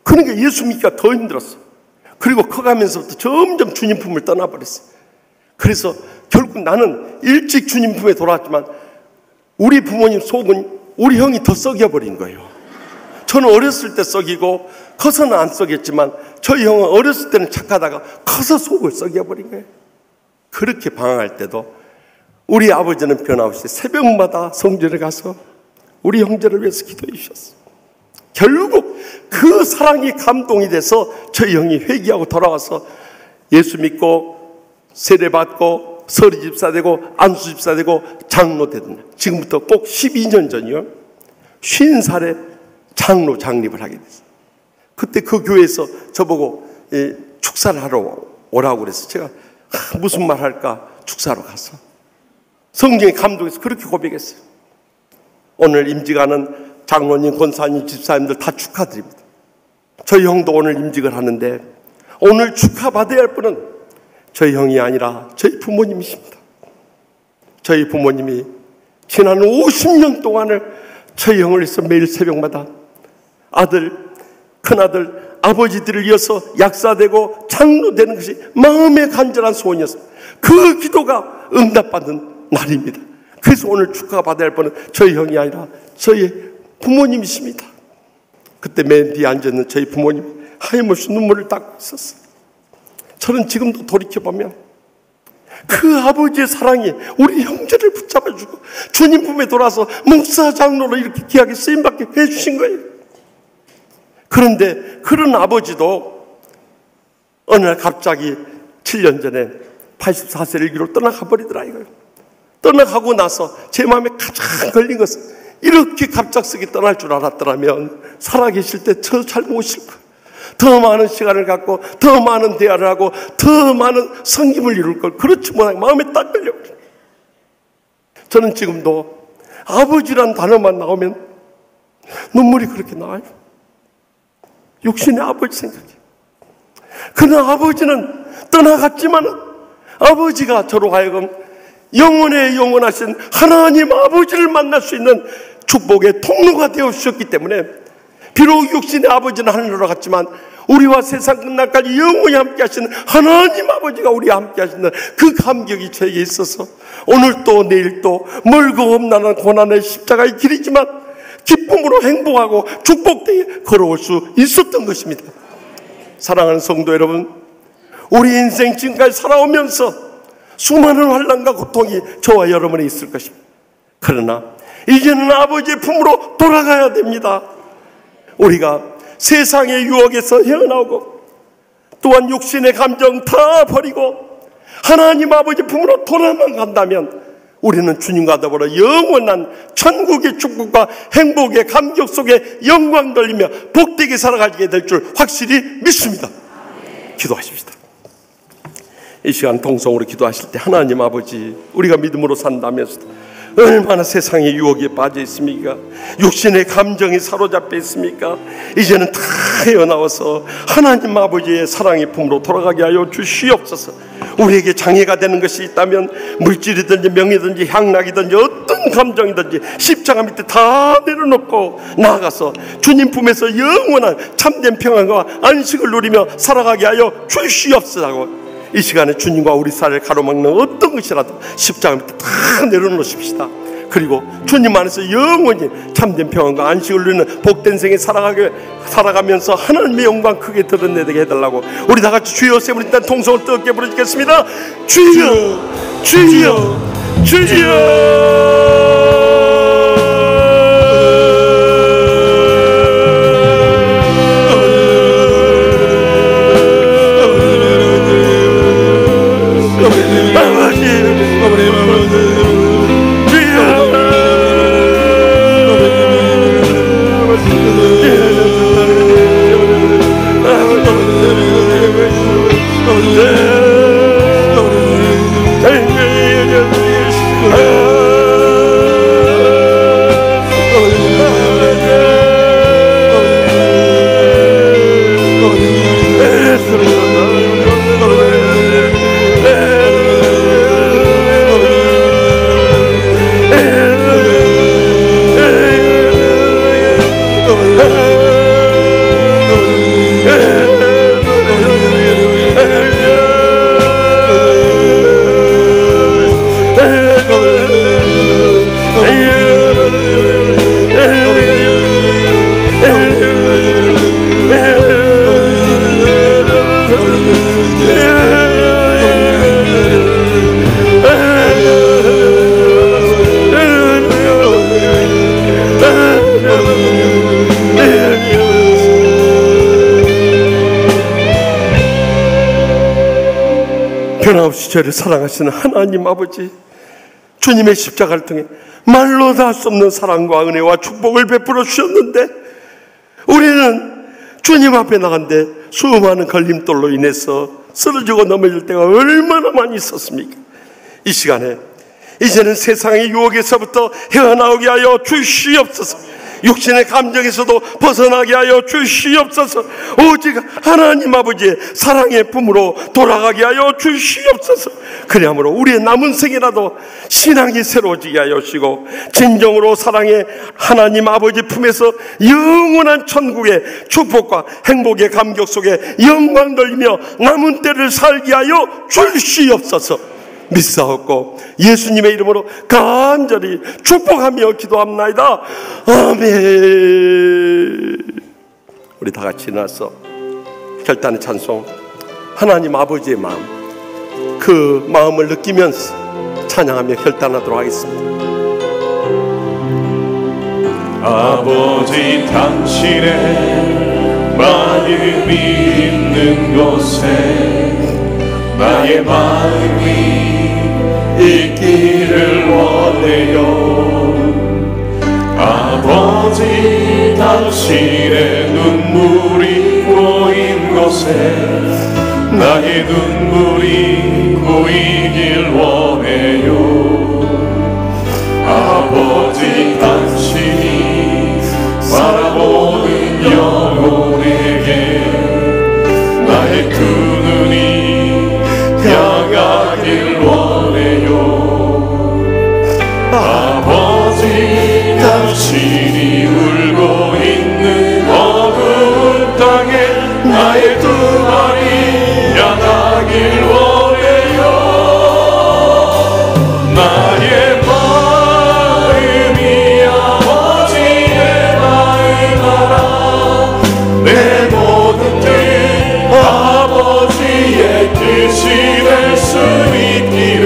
그러니까 예수 믿기가 더 힘들었어요. 그리고 커가면서부터 점점 주님 품을 떠나버렸어요. 그래서 결국 나는 일찍 주님 품에 돌아왔지만 우리 부모님 속은 우리 형이 더 썩여버린 거예요. 저는 어렸을 때 썩이고 커서는 안 썩였지만 저희 형은 어렸을 때는 착하다가 커서 속을 썩여버린 거예요. 그렇게 방황할 때도 우리 아버지는 변함없이 새벽마다 성전에 가서 우리 형제를 위해서 기도해 주셨어요. 결국 그 사랑이 감동이 돼서 저희 형이 회개하고 돌아와서 예수 믿고 세례받고 서리 집사 되고 안수 집사 되고 장로 되던, 지금부터 꼭 12년 전이요, 50살에 장로 장립을 하게 됐어요. 그때 그 교회에서 저보고 축사를 하러 오라고 그래서 제가 무슨 말 할까 축사로 가서 성경에 감동해서 그렇게 고백했어요. 오늘 임직하는 장로님, 권사님, 집사님들 다 축하드립니다. 저희 형도 오늘 임직을 하는데 오늘 축하받아야 할 분은 저희 형이 아니라 저희 부모님이십니다. 저희 부모님이 지난 50년 동안을 저희 형을 위해서 매일 새벽마다 아들, 큰아들, 아버지들을 이어서 약사되고 장로되는 것이 마음의 간절한 소원이었습니다. 그 기도가 응답받는 날입니다. 그래서 오늘 축하받아야 할 분은 저희 형이 아니라 저희 부모님이십니다. 그때 맨 뒤에 앉아있는 저희 부모님이 하염없이 눈물을 닦고 있었어요. 저는 지금도 돌이켜보면 그 아버지의 사랑이 우리 형제를 붙잡아주고 주님 품에 돌아서 목사 장로로 이렇게 귀하게 쓰임받게 해주신 거예요. 그런데 그런 아버지도 어느 날 갑자기 7년 전에 84세를 기로 떠나가 버리더라 이거예요. 떠나가고 나서 제 마음에 가장 걸린 것은 이렇게 갑작스럽게 떠날 줄 알았더라면 살아계실 때 저 잘 모실 거예요. 더 많은 시간을 갖고 더 많은 대화를 하고 더 많은 성김을 이룰 걸. 그렇지 못하게 마음에 딱 걸려버려요. 저는 지금도 아버지란 단어만 나오면 눈물이 그렇게 나와요. 육신의 아버지 생각이에요. 그러나 아버지는 떠나갔지만 아버지가 저로 하여금 영원에 영원하신 하나님 아버지를 만날 수 있는 축복의 통로가 되어 주셨기 때문에 비록 육신의 아버지는 하늘로 갔지만 우리와 세상 끝날까지 영원히 함께 하시는 하나님 아버지가 우리와 함께 하시는 그 감격이 저에게 있어서 오늘도 내일도 멀고 험난한 고난의 십자가의 길이지만 기쁨으로 행복하고 축복되게 걸어올 수 있었던 것입니다. 사랑하는 성도 여러분, 우리 인생 지금까지 살아오면서 수많은 환난과 고통이 저와 여러분에 있을 것입니다. 그러나 이제는 아버지의 품으로 돌아가야 됩니다. 우리가 세상의 유혹에서 헤어나오고 또한 육신의 감정 다 버리고 하나님 아버지 품으로 돌아만 간다면 우리는 주님과 더불어 영원한 천국의 축복과 행복의 감격 속에 영광 돌리며 복되게 살아가게 될 줄 확실히 믿습니다. 기도하십시다. 이 시간 통성으로 기도하실 때 하나님 아버지, 우리가 믿음으로 산다면서도 얼마나 세상의 유혹에 빠져 있습니까? 육신의 감정이 사로잡혀 있습니까? 이제는 다 헤어나와서 하나님 아버지의 사랑의 품으로 돌아가게 하여 주시옵소서. 우리에게 장애가 되는 것이 있다면 물질이든지 명예든지 향락이든지 어떤 감정이든지 십자가 밑에 다 내려놓고 나아가서 주님 품에서 영원한 참된 평안과 안식을 누리며 살아가게 하여 주시옵소서. 이 시간에 주님과 우리 사이를 가로막는 어떤 것이라도 십자가 밑에 다 내려놓으십시다. 그리고 주님 안에서 영원히 참된 평안과 안식을 누리는 복된 생에 살아가면서 하나님의 영광 크게 드러내게 해달라고 우리 다 같이 주여 셈을 일단 통성을 뜨겁게 부르짖겠습니다. 주여, 주여, 주여. 변함없이 저를 사랑하시는 하나님 아버지, 주님의 십자가를 통해 말로 다 할 수 없는 사랑과 은혜와 축복을 베풀어 주셨는데, 우리는 주님 앞에 나간데 수많은 걸림돌로 인해서 쓰러지고 넘어질 때가 얼마나 많이 있었습니까? 이 시간에 이제는 세상의 유혹에서부터 헤어나오게 하여 주시옵소서. 육신의 감정에서도 벗어나게 하여 주시옵소서. 오직 하나님 아버지의 사랑의 품으로 돌아가게 하여 주시옵소서. 그러므로 우리의 남은 생이라도 신앙이 새로워지게 하여 주시고, 진정으로 사랑의 하나님 아버지 품에서 영원한 천국의 축복과 행복의 감격 속에 영광 돌리며 남은 때를 살게 하여 주시옵소서. 믿사옵고 예수님의 이름으로 간절히 축복하며 기도합나이다. 아멘. 우리 다 같이 일어나서 결단의 찬송, 하나님 아버지의 마음, 그 마음을 느끼면서 찬양하며 결단하도록 하겠습니다. 아버지, 당신의 마음이 있는 곳에 나의 마음이 있기를 원해요. 아버지, 당신의 눈물이 고인 곳에 나의 눈물이 고이길 원해요. 아버지, 당신이 바라보는 영혼에게 나의 두 눈이 향하길 원해요. 아버지, 당신이 울고 있는 어두운 땅에 나의 두 발이 향하길 원해요. 나의 마음이 아버지의 마음 알아. 내 모든 뜻 아버지의 뜻이 될 수 있기를.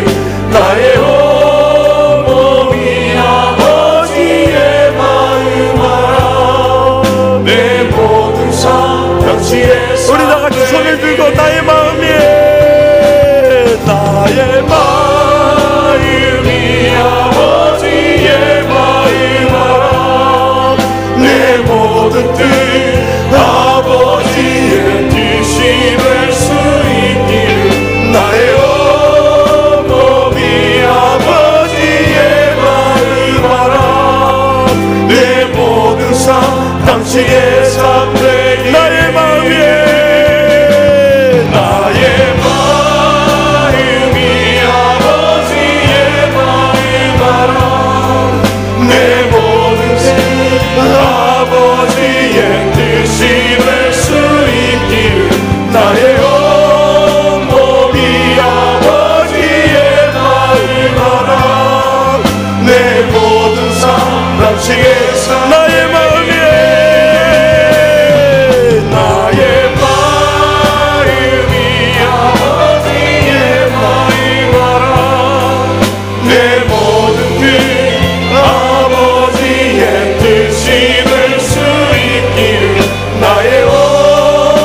나의 온몸이 아버지의 마음 알아. 내 모든 삶 당시에 우리 다 같이 손을 들고 나의 마음이, 나의 마음이 아버지의 마음 알아. 내 모든 뜻 아버지의 뜻이 될 수 있기를. 나의 온몸이 아버지의 마음 알아. 내 모든 삶 당신의 삶 되기를. 나의 마음이, 나의 마음이 아버지의 마음 알아. 내 모든 뜻 아버지의 뜻이 될 수 있기를. 나의 온몸이 아버지의 마음 알아. 내 모든 삶 당신의 삶. 나의 마음이, 나의 마음이 아버지의 마음 알아. 내 모든 뜻 아버지의 뜻이 될 수 있기를. 나의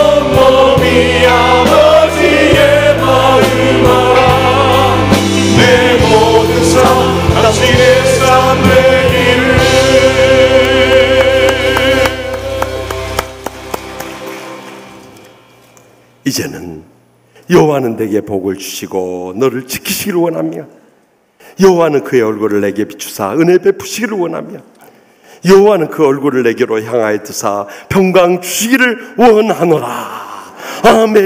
온몸이 아버지의 마음 알아. 내 모든 삶 당신의 삶 되기를. 이제는 여호와는 내게 복을 주시고 너를 지키시기를 원하며, 여호와는 그의 얼굴을 내게 비추사 은혜 베푸시기를 원하며, 여호와는 그 얼굴을 내게로 향하여 드사 평강 주시기를 원하노라. 아멘.